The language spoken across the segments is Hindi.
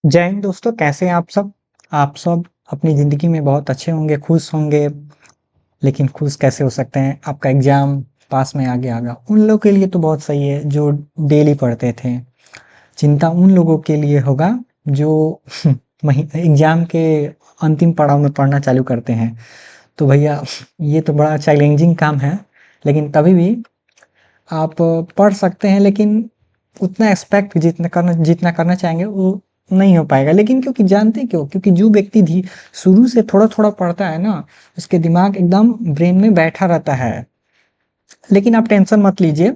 जय हिंद दोस्तों, कैसे हैं आप सब। आप सब अपनी ज़िंदगी में बहुत अच्छे होंगे, खुश होंगे। लेकिन खुश कैसे हो सकते हैं, आपका एग्ज़ाम पास में आगे आ गया। उन लोगों के लिए तो बहुत सही है जो डेली पढ़ते थे। चिंता उन लोगों के लिए होगा जो एग्ज़ाम के अंतिम पड़ाव में पढ़ना चालू करते हैं। तो भैया, ये तो बड़ा चैलेंजिंग काम है। लेकिन तभी भी आप पढ़ सकते हैं, लेकिन उतना एक्सपेक्ट जितना करना चाहेंगे वो नहीं हो पाएगा। लेकिन क्योंकि जानते हैं क्यों? क्योंकि जो व्यक्ति भी शुरू से थोड़ा-थोड़ा पढ़ता है ना, उसके दिमाग एकदम ब्रेन में बैठा रहता है। लेकिन आप टेंशन मत लीजिए।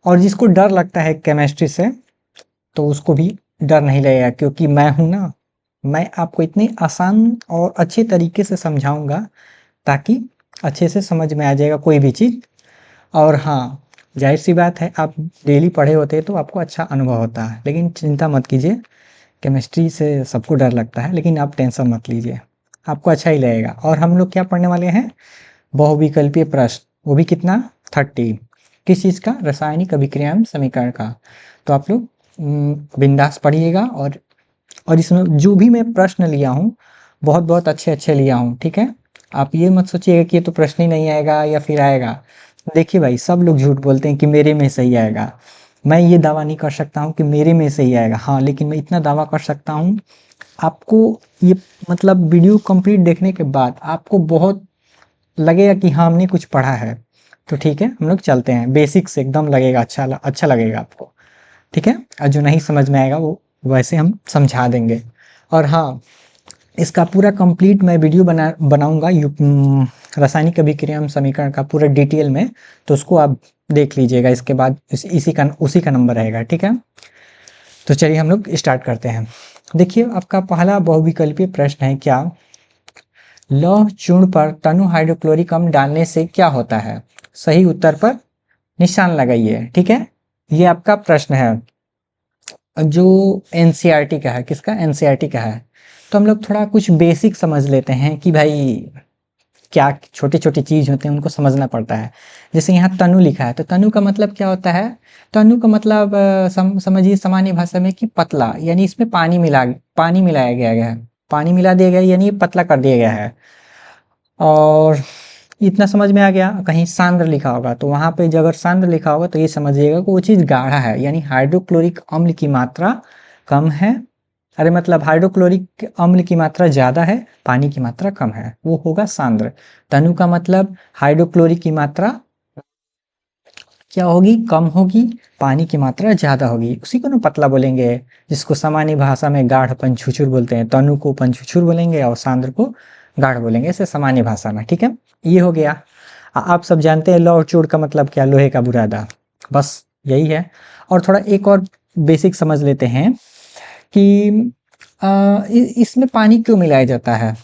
और जिसको डर लगता है केमिस्ट्री से, तो उसको भी डर नहीं लगेगा, क्योंकि मैं हूँ ना। मैं आपको इतनी आसान और अच्छे तरीके से समझाऊँगा ताकि अच्छे से समझ में आ जाएगा कोई भी चीज़। और हाँ, ज़ाहिर-सी बात है, आप डेली पढ़े होते तो आपको अच्छा अनुभव होता है। लेकिन चिंता मत कीजिए, केमिस्ट्री से सबको डर लगता है, लेकिन आप टेंशन मत लीजिए, आपको अच्छा ही लगेगा। और हम लोग क्या पढ़ने वाले हैं? बहुविकल्पीय प्रश्न, वो भी कितना? 30। किस चीज़ का? रासायनिक अभिक्रियाएँ समीकरण का। तो आप लोग बिंदास पढ़िएगा। और इसमें जो भी मैं प्रश्न लिया हूँ, बहुत-बहुत अच्छे-अच्छे लिया हूँ, ठीक है? आप ये मत सोचिएगा कि ये तो प्रश्न ही नहीं आएगा या फिर आएगा। देखिए भाई, सब लोग झूठ बोलते हैं कि मेरे में सही आएगा। मैं ये दावा नहीं कर सकता हूँ कि मेरे में सही आएगा। हाँ, लेकिन मैं इतना दावा कर सकता हूँ, आपको ये मतलब वीडियो कंप्लीट देखने के बाद आपको बहुत लगेगा कि हाँ, हमने कुछ पढ़ा है। तो ठीक है, हम लोग चलते हैं। बेसिक से एकदम लगेगा, अच्छा लगेगा आपको, ठीक है? और जो नहीं समझ में आएगा वो वैसे हम समझा देंगे। और हाँ, इसका पूरा कंप्लीट मैं वीडियो बनाऊँगा रासायनिक अभिक्रिया समीकरण का पूरा डिटेल में। तो उसको आप देख लीजिएगा। इसके बाद उसी का नंबर रहेगा, ठीक है? तो चलिए हम लोग स्टार्ट करते हैं। देखिए, आपका पहला बहुविकल्पीय प्रश्न है क्या? लौह चूर्ण पर तनु हाइड्रोक्लोरिक अम्ल डालने से क्या होता है? सही उत्तर पर निशान लगाइए, ठीक है? ये आपका प्रश्न है जो एनसीईआरटी का है। किसका? एनसीईआरटी का है। तो हम लोग थोड़ा कुछ बेसिक समझ लेते हैं कि भाई क्या छोटी-छोटी चीज़ होते हैं, उनको समझना पड़ता है। जैसे यहाँ तनु लिखा है, तो तनु का मतलब क्या होता है? तनु का मतलब समझिए सामान्य भाषा में कि पतला, यानी इसमें पानी मिलाया गया है। पानी मिला दिया गया है, यानी ये पतला कर दिया गया है। और इतना समझ में आ गया। कहीं सांद्र लिखा होगा, तो वहाँ पे अगर सांद्र लिखा होगा तो ये समझिएगा कि वो चीज़ गाढ़ा है, यानी हाइड्रोक्लोरिक अम्ल की मात्रा कम है। अरे मतलब हाइड्रोक्लोरिक अम्ल की मात्रा ज़्यादा है, पानी की मात्रा कम है, वो होगा सांद्र। तनु का मतलब हाइड्रोक्लोरिक की मात्रा क्या होगी? कम होगी, पानी की मात्रा ज़्यादा होगी। उसी को ना पतला बोलेंगे, जिसको सामान्य भाषा में गाढ़ पंचुछुर बोलते हैं। तनु को पंचुछुर बोलेंगे और सांद्र को गाढ़ बोलेंगे, ऐसे सामान्य भाषा में, ठीक है? ये हो गया। आप सब जानते हैं लौह चूड़ का मतलब क्या? लोहे का बुरादा। बस यही है। और थोड़ा एक और बेसिक समझ लेते हैं कि इसमें पानी क्यों मिलाया जाता है,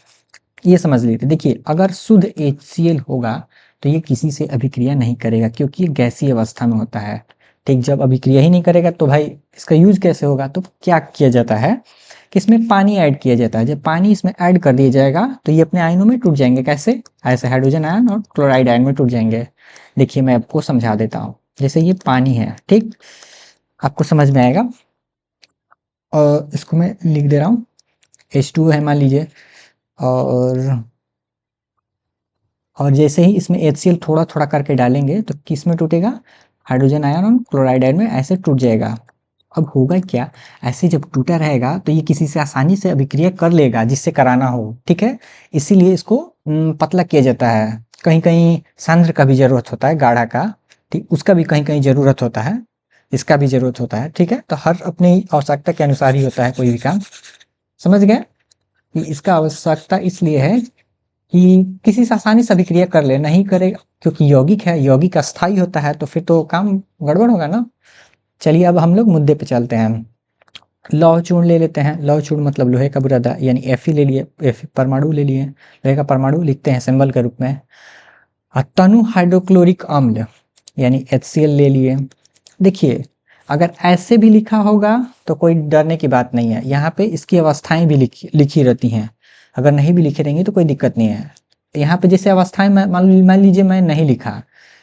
ये समझ लीजिए। देखिए, अगर शुद्ध HCl होगा तो ये किसी से अभिक्रिया नहीं करेगा, क्योंकि ये गैसीय अवस्था में होता है। ठीक, जब अभिक्रिया ही नहीं करेगा तो भाई इसका यूज कैसे होगा? तो क्या किया जाता है कि इसमें पानी ऐड किया जाता है। जब पानी इसमें ऐड कर दिया जाएगा तो ये अपने आयनों में टूट जाएंगे। कैसे? ऐसे हाइड्रोजन आयन और क्लोराइड आयन में टूट जाएंगे। देखिए, मैं आपको समझा देता हूँ। जैसे ये पानी है, ठीक, आपको समझ में आएगा। और इसको मैं लिख दे रहा हूँ, H2 है मान लीजिए। और जैसे ही इसमें HCl थोड़ा-थोड़ा करके डालेंगे तो किस में टूटेगा? हाइड्रोजन आयन और क्लोराइड आयन में ऐसे टूट जाएगा। अब होगा क्या? ऐसे जब टूटा रहेगा तो ये किसी से आसानी से अभिक्रिया कर लेगा जिससे कराना हो, ठीक है? इसीलिए इसको पतला किया जाता है। कहीं-कहीं सांद्र का भी ज़रूरत होता है, गाढ़ा का, ठीक? उसका भी कहीं-कहीं ज़रूरत होता है, इसका भी ज़रूरत होता है, ठीक है? तो हर अपनी आवश्यकता के अनुसार ही होता है कोई भी काम। समझ गए? कि इसका आवश्यकता इसलिए है कि किसी से आसानी से अभिक्रिया कर ले, नहीं करेगा क्योंकि यौगिक है, यौगिक अस्थाई होता है, तो फिर तो काम गड़बड़ होगा ना। चलिए अब हम लोग मुद्दे पे चलते हैं। लौह चूर्ण ले लेते हैं। लौह चूर्ण मतलब लोहे का बुरादा, यानी Fe ले लिए, Fe परमाणु ले लिए, लोहे का परमाणु लिखते हैं सिंबल के रूप में। तनु हाइड्रोक्लोरिक अम्ल यानी HCl ले लिए। देखिए, अगर ऐसे भी लिखा होगा तो कोई डरने की बात नहीं है। यहाँ पे इसकी अवस्थाएं भी लिखी रहती हैं। अगर नहीं भी लिखे रहेंगी तो कोई दिक्कत नहीं है। यहाँ पे जैसे अवस्थाएं मान लीजिए मैं नहीं लिखा,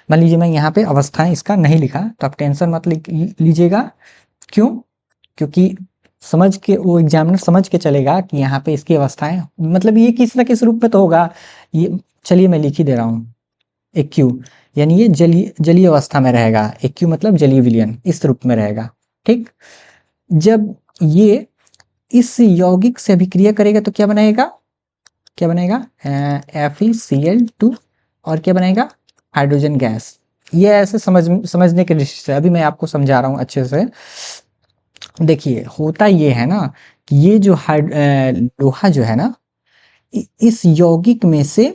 मान लीजिए मैं यहाँ पे अवस्थाएं इसका नहीं लिखा, तो आप टेंशन मत लीजिएगा। क्यों? क्योंकि समझ के वो एग्जामिनर समझ के चलेगा कि यहाँ पे इसकी अवस्थाएं, मतलब ये किस न किस रूप में तो होगा। ये चलिए मैं लिख ही दे रहा हूँ, एक्यू यानी ये जलीय अवस्था में रहेगा। एक्यू मतलब जलीय विलयन, इस रूप में रहेगा। ठीक, जब ये इस यौगिक से अभिक्रिया करेगा तो क्या बनाएगा, क्या बनाएगा, FeCl2 और क्या बनाएगा, हाइड्रोजन गैस। ये ऐसे समझने के दृष्टि से अभी मैं आपको समझा रहा हूँ अच्छे से। देखिए होता ये है ना कि ये जो लोहा जो है ना, इस यौगिक में से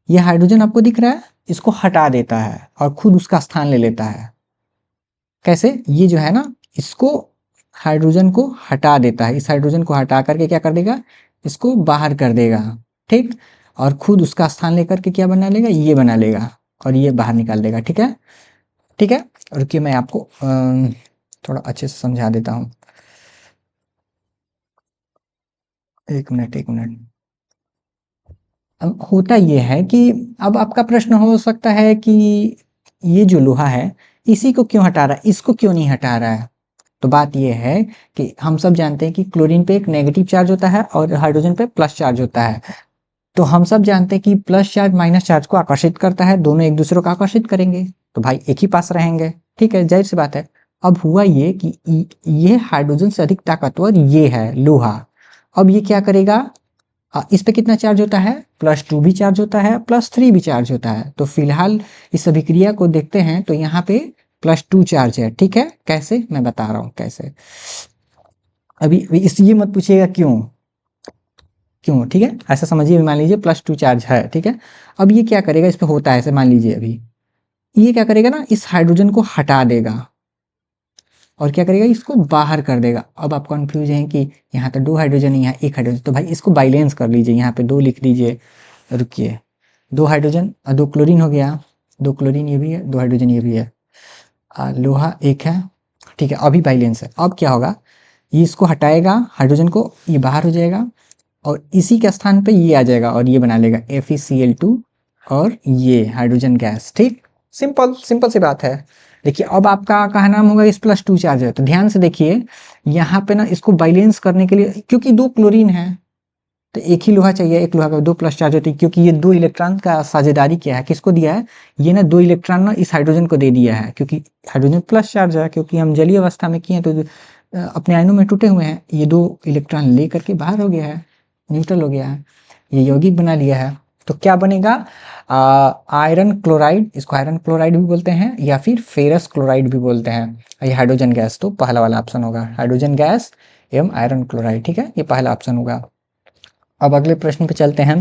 ये हाइड्रोजन आपको दिख रहा है, इसको हटा देता है और खुद उसका स्थान ले लेता है। कैसे, ये जो है ना, इसको हाइड्रोजन को हटा देता है, इस हाइड्रोजन को हटा करके क्या कर देगा, इसको बाहर कर देगा। ठीक, और खुद उसका स्थान लेकर के क्या बना लेगा, ये बना लेगा और ये बाहर निकाल देगा। ठीक है, ठीक है। रुकिए मैं आपको थोड़ा अच्छे से समझा देता हूँ। एक मिनट, एक मिनट। अब होता ये है कि अब आपका प्रश्न हो सकता है कि ये जो लोहा है इसी को क्यों हटा रहा है, इसको क्यों नहीं हटा रहा है। तो बात ये है कि हम सब जानते हैं कि क्लोरीन पे एक नेगेटिव चार्ज होता है और हाइड्रोजन पे प्लस चार्ज होता है। तो हम सब जानते हैं कि प्लस चार्ज माइनस चार्ज को आकर्षित करता है, दोनों एक दूसरे को आकर्षित करेंगे तो भाई एक ही पास रहेंगे। ठीक है, जाहिर सी बात है। अब हुआ ये कि ये हाइड्रोजन से अधिक ताकतवर ये है लोहा। अब ये क्या करेगा, इस पे कितना चार्ज होता है, +2 भी चार्ज होता है, +3 भी चार्ज होता है। तो फिलहाल इस अभिक्रिया को देखते हैं तो यहाँ पे +2 चार्ज है। ठीक है, कैसे मैं बता रहा हूँ कैसे। अभी इस ये मत पूछिएगा क्यों, क्यों, ठीक है, ऐसा समझिए। मान लीजिए +2 चार्ज है, ठीक है। अब ये क्या करेगा, इस पे होता है ऐसे, मान लीजिए अभी ये क्या करेगा ना, इस हाइड्रोजन को हटा देगा और क्या करेगा, इसको बाहर कर देगा। अब आप कंफ्यूज हैं कि यहाँ तो 2 हाइड्रोजन है, यहाँ 1 हाइड्रोजन, तो भाई इसको बाइलेंस कर लीजिए, यहाँ पे 2 लिख दीजिए। रुकिए, 2 हाइड्रोजन और 2 क्लोरीन हो गया, 2 क्लोरीन ये भी है, 2 हाइड्रोजन ये भी है, लोहा 1 है। ठीक है, अभी बैलेंस है। अब क्या होगा, ये इसको हटाएगा हाइड्रोजन को, ये बाहर हो जाएगा और इसी के स्थान पे ये आ जाएगा और ये बना लेगा FeCl2 और ये हाइड्रोजन गैस। ठीक, सिंपल सिंपल सी बात है। देखिए अब आपका कहा नाम होगा इस +2 चार्ज है, तो ध्यान से देखिए यहाँ पे ना, इसको बैलेंस करने के लिए, क्योंकि 2 क्लोरीन है तो एक ही लोहा चाहिए, एक लोहा का 2 प्लस चार्ज होती है, क्योंकि ये 2 इलेक्ट्रॉन का साझेदारी किया है, किसको दिया है, ये ना 2 इलेक्ट्रॉन ना इस हाइड्रोजन को दे दिया है, क्योंकि हाइड्रोजन प्लस चार्ज है, क्योंकि हम जलीय अवस्था में किए हैं तो अपने आयनों में टूटे हुए हैं, ये 2 इलेक्ट्रॉन ले करके बाहर हो गया है, न्यूट्रल हो गया है, ये यौगिक बना लिया है। तो क्या बनेगा, आयरन क्लोराइड, इसको आयरन क्लोराइड भी बोलते हैं या फिर फेरस क्लोराइड भी बोलते हैं। ये हाइड्रोजन गैस तो पहला वाला ऑप्शन होगा, हाइड्रोजन गैस एवं आयरन क्लोराइड। ठीक है, ये पहला ऑप्शन होगा। अब अगले प्रश्न पे चलते हैं।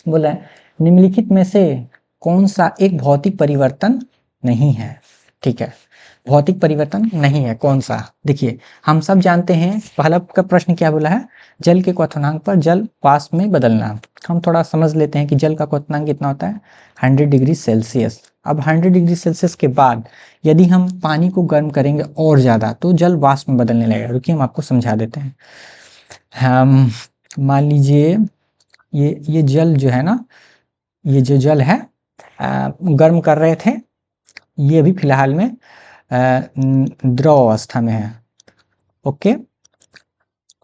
बोला है निम्नलिखित में से कौन सा एक भौतिक परिवर्तन नहीं है। ठीक है, भौतिक परिवर्तन नहीं है कौन सा। देखिए हम सब जानते हैं, पहला का प्रश्न क्या बोला है, जल के क्वथनांक पर जल वाष्प में बदलना। हम थोड़ा समझ लेते हैं कि जल का क्वथनांक कितना होता है, 100 डिग्री सेल्सियस। अब 100 डिग्री सेल्सियस के बाद यदि हम पानी को गर्म करेंगे और ज़्यादा तो जल वाष्प में बदलने लगेगा। रुकिए हम आपको समझा देते हैं। हम मान लीजिए ये जल जो है ना, ये जो जल है गर्म कर रहे थे, ये भी फिलहाल में द्रव अवस्था में है। ओके,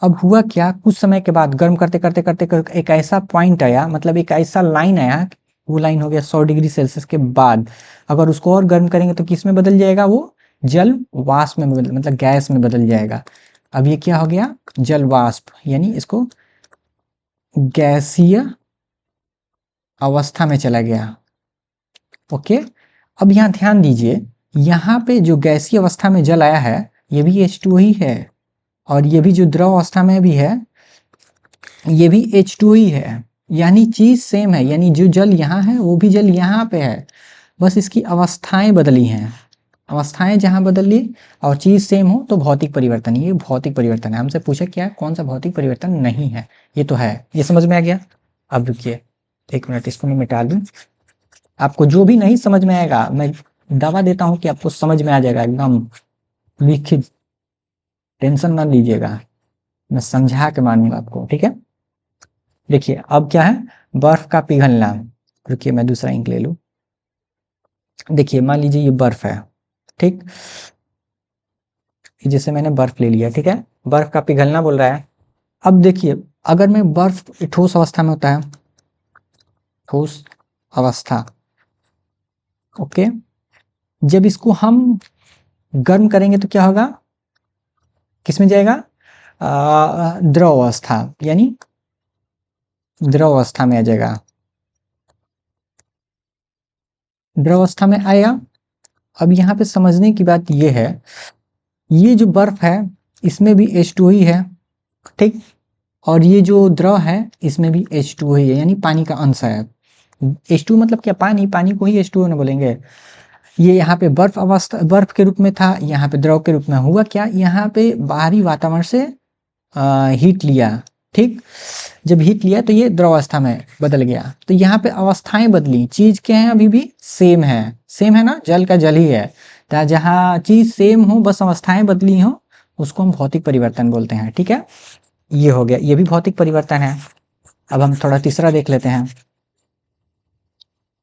अब हुआ क्या, कुछ समय के बाद गर्म करते करते करते करते एक ऐसा पॉइंट आया, मतलब एक ऐसा लाइन आया, वो लाइन हो गया 100 डिग्री सेल्सियस के बाद अगर उसको और गर्म करेंगे तो किस में बदल जाएगा, वो जल वाष्प में बदल, मतलब गैस में बदल जाएगा। अब ये क्या हो गया, जल वाष्प, यानी इसको गैसीय अवस्था में चला गया। ओके, अब यहाँ ध्यान दीजिए, यहाँ पे जो गैसीय अवस्था में जल आया है ये भी H2O ही है और ये भी जो द्रव अवस्था में भी है ये भी H2O ही है, यानी चीज सेम है, यानी जो जल यहाँ है वो भी जल यहाँ पे है, बस इसकी अवस्थाएं बदली हैं। अवस्थाएं जहाँ बदल ली और चीज सेम हो तो भौतिक परिवर्तन, ये भौतिक परिवर्तन है। हमसे पूछा क्या है, कौन सा भौतिक परिवर्तन नहीं है, ये तो है, ये समझ में आ गया। अब रुकिए 1 मिनट, इसको मैं मिटा दूं। आपको जो भी नहीं समझ में आएगा मैं दावा देता हूं कि आपको समझ में आ जाएगा एकदम लिखित, टेंशन ना लीजिएगा, मैं समझा के मानूंगा आपको। ठीक है, देखिए अब क्या है, बर्फ का पिघलना। रुकिए मैं दूसरा इंक ले लूं। देखिए मान लीजिए ये बर्फ है, ठीक, जैसे मैंने बर्फ ले लिया, ठीक है, बर्फ का पिघलना बोल रहा है। अब देखिए, अगर मैं बर्फ ठोस अवस्था में होता है, ठोस अवस्था, ओके, जब इसको हम गर्म करेंगे तो क्या होगा, किसमें जाएगा, द्रव अवस्था, यानी द्रव अवस्था में आ जाएगा, द्रव अवस्था में आएगा। अब यहाँ पे समझने की बात ये है, ये जो बर्फ है इसमें भी H2O ही है, ठीक, और ये जो द्रव है इसमें भी H2O ही है, यानी पानी का अंश है। H2 मतलब क्या, पानी, पानी को ही H2O ना बोलेंगे। ये यहाँ पे बर्फ अवस्था, बर्फ के रूप में था, यहाँ पे द्रव के रूप में। हुआ क्या, यहाँ पे बाहरी वातावरण से हीट लिया, ठीक, जब हीट लिया तो ये द्रव अवस्था में बदल गया। तो यहाँ पे अवस्थाएं बदली, चीज क्या है, अभी भी सेम है, सेम है ना, जल का जल ही है। तो जहाँ चीज सेम हो, बस अवस्थाएं बदली हो, उसको हम भौतिक परिवर्तन बोलते हैं, ठीक है। ये हो गया, ये भी भौतिक परिवर्तन है। अब हम थोड़ा तीसरा देख लेते हैं,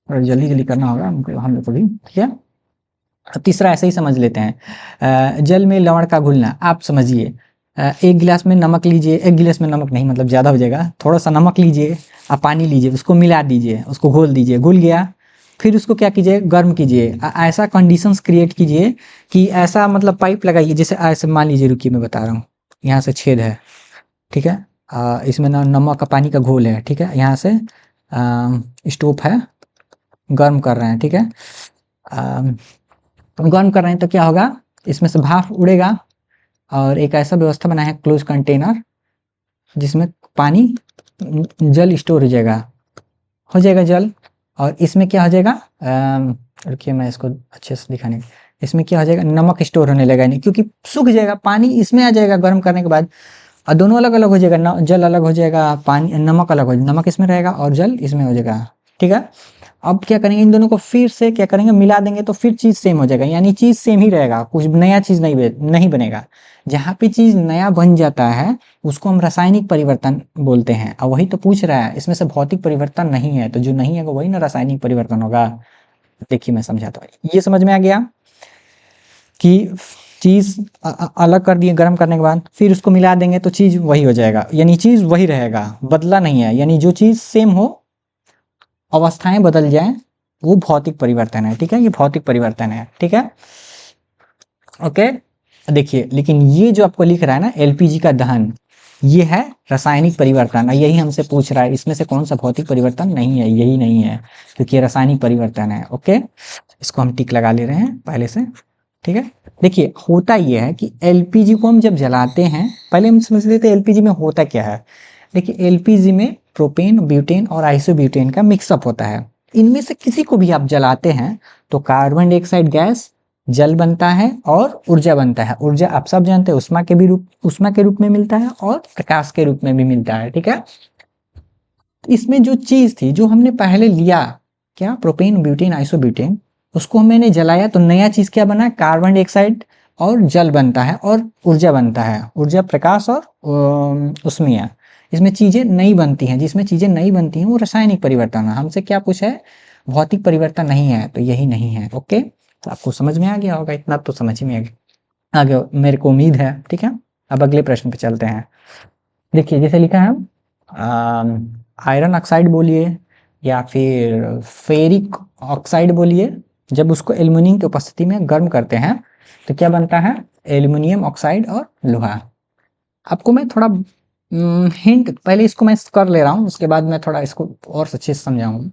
और जल्दी जल्दी करना होगा हम लोग को भी, ठीक है। तीसरा ऐसे ही समझ लेते हैं, जल में लवण का घुलना। आप समझिए, एक गिलास में नमक लीजिए, एक गिलास में नमक नहीं, मतलब ज़्यादा हो जाएगा, थोड़ा सा नमक लीजिए, आप पानी लीजिए, उसको मिला दीजिए, उसको घोल दीजिए, घुल गया, फिर उसको क्या कीजिए, गर्म कीजिए, ऐसा कंडीशंस क्रिएट कीजिए कि ऐसा, मतलब पाइप लगाइए, जैसे ऐसे मान लीजिए, रुकिए मैं बता रहा हूँ, यहाँ से छेद है, ठीक है, इसमें ना नमक का पानी का घोल है, ठीक है, यहाँ से स्टोव है, गर्म कर रहे हैं, ठीक है, गर्म कर रहे हैं तो क्या होगा, इसमें से भाप उड़ेगा, और एक ऐसा व्यवस्था बना है क्लोज कंटेनर, जिसमें पानी, जल स्टोर हो जाएगा जल, और इसमें क्या हो जाएगा, रुकिए मैं इसको अच्छे से दिखाने, इसमें क्या हो जाएगा, नमक स्टोर होने लगा, नहीं, क्योंकि सूख जाएगा, पानी इसमें आ जाएगा गर्म करने के बाद, और दोनों अलग अलग हो जाएगा, जल अलग हो जाएगा, पानी, नमक अलग हो जाएगा, नमक इसमें रहेगा और जल इसमें हो जाएगा, ठीक है। अब क्या करेंगे, इन दोनों को फिर से क्या करेंगे, मिला देंगे, तो फिर चीज सेम हो जाएगा, यानी चीज सेम ही रहेगा, कुछ नया चीज नहीं बनेगा। जहाँ पे चीज नया बन जाता है उसको हम रासायनिक परिवर्तन बोलते हैं। और वही तो पूछ रहा है, इसमें से भौतिक परिवर्तन नहीं है, तो जो नहीं है वही ना रासायनिक परिवर्तन होगा। देखिए मैं समझाता हूँ, ये समझ में आ गया कि चीज अलग कर दिए गर्म करने के बाद, फिर उसको मिला देंगे तो चीज वही हो जाएगा, यानी चीज वही रहेगा, बदला नहीं है, यानी जो चीज सेम हो, अवस्थाएं बदल जाएं, वो भौतिक परिवर्तन है, ठीक है, ये भौतिक परिवर्तन है, ठीक है, ओके। देखिए, लेकिन ये जो आपको लिख रहा है ना, एलपीजी का दहन, ये है रासायनिक परिवर्तन, और यही हमसे पूछ रहा है, इसमें से कौन सा भौतिक परिवर्तन नहीं है, यही नहीं है, क्योंकि ये रासायनिक परिवर्तन है, ओके। इसको हम टिक लगा ले रहे हैं पहले से, ठीक है। देखिए, होता ये है कि एलपीजी को हम जब जलाते हैं, पहले हम समझ लेते हैं एलपीजी में होता क्या है। देखिए, एलपीजी में प्रोपेन, ब्यूटेन और आइसोब्यूटेन का मिक्सअप होता है। इनमें से किसी को भी आप जलाते हैं तो कार्बन डाइऑक्साइड गैस, जल बनता है और ऊर्जा बनता है। ऊर्जा आप सब जानते हैं, उष्मा के रूप में मिलता है और प्रकाश के रूप में भी मिलता है, ठीक है। इसमें जो चीज थी, जो हमने पहले लिया, क्या, प्रोपेन, ब्यूटेन, आइसोब्यूटेन, उसको मैंने जलाया तो नया चीज क्या बना, कार्बन डाइऑक्साइड और जल बनता है और ऊर्जा बनता है, ऊर्जा, प्रकाश और ऊष्मीय। इसमें चीजें नई बनती हैं, जिसमें चीजें नई बनती हैं वो रासायनिक परिवर्तन है। हमसे क्या पूछा है, भौतिक परिवर्तन नहीं है, तो यही नहीं है, ओके। तो आपको समझ में आ गया होगा, इतना तो समझ में आ गया मेरे को उम्मीद है, ठीक है। अब अगले प्रश्न पे चलते हैं। देखिए, जैसे लिखा है, आयरन ऑक्साइड बोलिए या फिर फेरिक ऑक्साइड बोलिए, जब उसको एल्युमिनियम की उपस्थिति में गर्म करते हैं तो क्या बनता है, एल्युमिनियम ऑक्साइड और लोहा। आपको मैं थोड़ा हिंट, पहले इसको मैं कर ले रहा हूँ, उसके बाद मैं थोड़ा इसको और अच्छे से समझाऊंगा।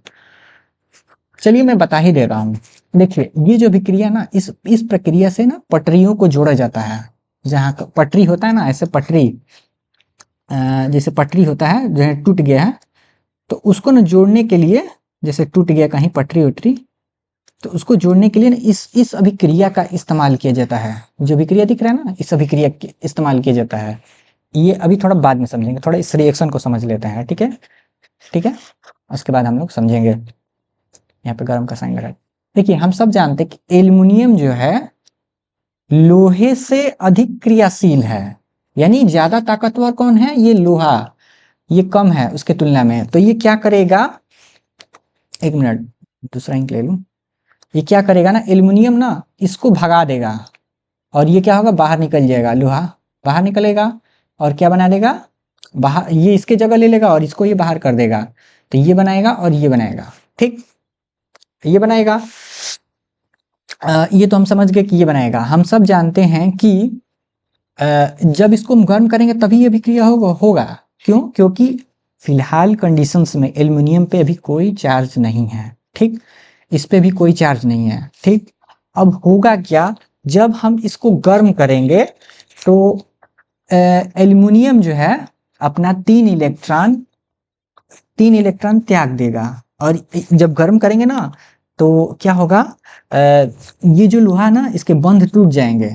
चलिए मैं बता ही दे रहा हूँ। देखिए, ये जो अभिक्रिया ना, इस प्रक्रिया से ना पटरियों को जोड़ा जाता है। जहाँ पटरी होता है ना, ऐसे पटरी, जैसे पटरी होता है जो टूट गया है, तो उसको ना जोड़ने के लिए, जैसे टूट गया कहीं पटरी उटरी, तो उसको जोड़ने के लिए ना इस अभिक्रिया का इस्तेमाल किया जाता है। जो अभिक्रिया दिख रहा है ना, इस अभिक्रिया का इस्तेमाल किया जाता है। ये अभी थोड़ा बाद में समझेंगे, थोड़ा इस रिएक्शन को समझ लेते हैं, ठीक है, ठीक है, उसके बाद हम लोग समझेंगे। यहाँ पे गर्म का साइन लगा। देखिए, हम सब जानते हैं कि एल्युमिनियम जो है लोहे से अधिक क्रियाशील है, यानी ज्यादा ताकतवर कौन है, ये लोहा, ये कम है उसके तुलना में। तो ये क्या करेगा, एक मिनट दूसरा इंक ले लूं, ये क्या करेगा ना, एल्युमिनियम ना इसको भगा देगा, और ये क्या होगा, बाहर निकल जाएगा, लोहा बाहर निकलेगा और क्या बना देगा, बाहर ये इसके जगह ले लेगा और इसको ये बाहर कर देगा, तो ये बनाएगा और ये बनाएगा, ठीक, ये बनाएगा। ये तो हम समझ गए कि ये बनाएगा। हम सब जानते हैं कि जब इसको हम गर्म करेंगे तभी ये विक्रिया होगा। क्यों? क्योंकि फिलहाल कंडीशंस में एल्युमिनियम पे अभी कोई चार्ज नहीं है, ठीक, इस पे भी कोई चार्ज नहीं है, ठीक। अब होगा क्या, जब हम इसको गर्म करेंगे तो एल्युमिनियम जो है अपना 3 इलेक्ट्रॉन त्याग देगा, और जब गर्म करेंगे ना तो क्या होगा, ये जो लोहा ना इसके बंध टूट जाएंगे,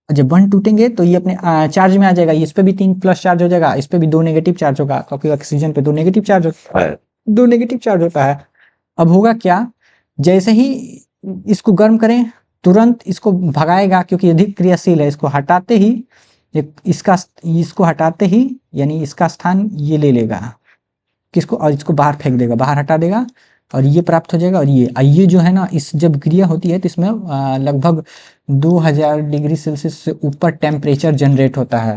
जब बंध टूटेंगे तो ये अपने चार्ज में आ जाएगा, इस पे भी 3 प्लस चार्ज हो जाएगा, इस पे भी 2 नेगेटिव चार्ज होगा, क्योंकि ऑक्सीजन पे 2 नेगेटिव चार्ज होता है, 2 नेगेटिव चार्ज होता है। अब होगा क्या, जैसे ही इसको गर्म करें तुरंत इसको भगाएगा, क्योंकि अधिक क्रियाशील है, इसको हटाते ही इसको हटाते ही यानी इसका स्थान ये ले लेगा, किसको, और इसको बाहर फेंक देगा, बाहर हटा देगा, और ये प्राप्त हो जाएगा। और ये जो है ना, इस जब क्रिया होती है तो इसमें लगभग 2000 डिग्री सेल्सियस से ऊपर टेम्परेचर जनरेट होता है।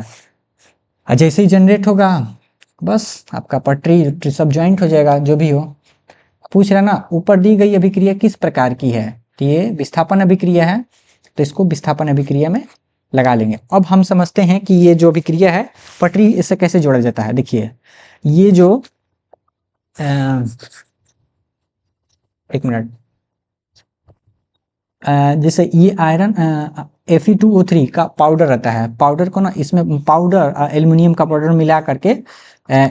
और जैसे ही जनरेट होगा बस आपका पटरी सब ज्वाइंट हो जाएगा, जो भी हो। पूछ रहा ना, ऊपर दी गई अभिक्रिया किस प्रकार की है, तो ये विस्थापन अभिक्रिया है, तो इसको विस्थापन अभिक्रिया में लगा लेंगे। अब हम समझते हैं कि ये जो अभिक्रिया है पटरी इससे कैसे जोड़ा जाता है। देखिए ये जो एक मिनट, जैसे ये आयरन Fe2O3 का पाउडर रहता है, पाउडर को ना इसमें पाउडर एल्युमिनियम का पाउडर मिला करके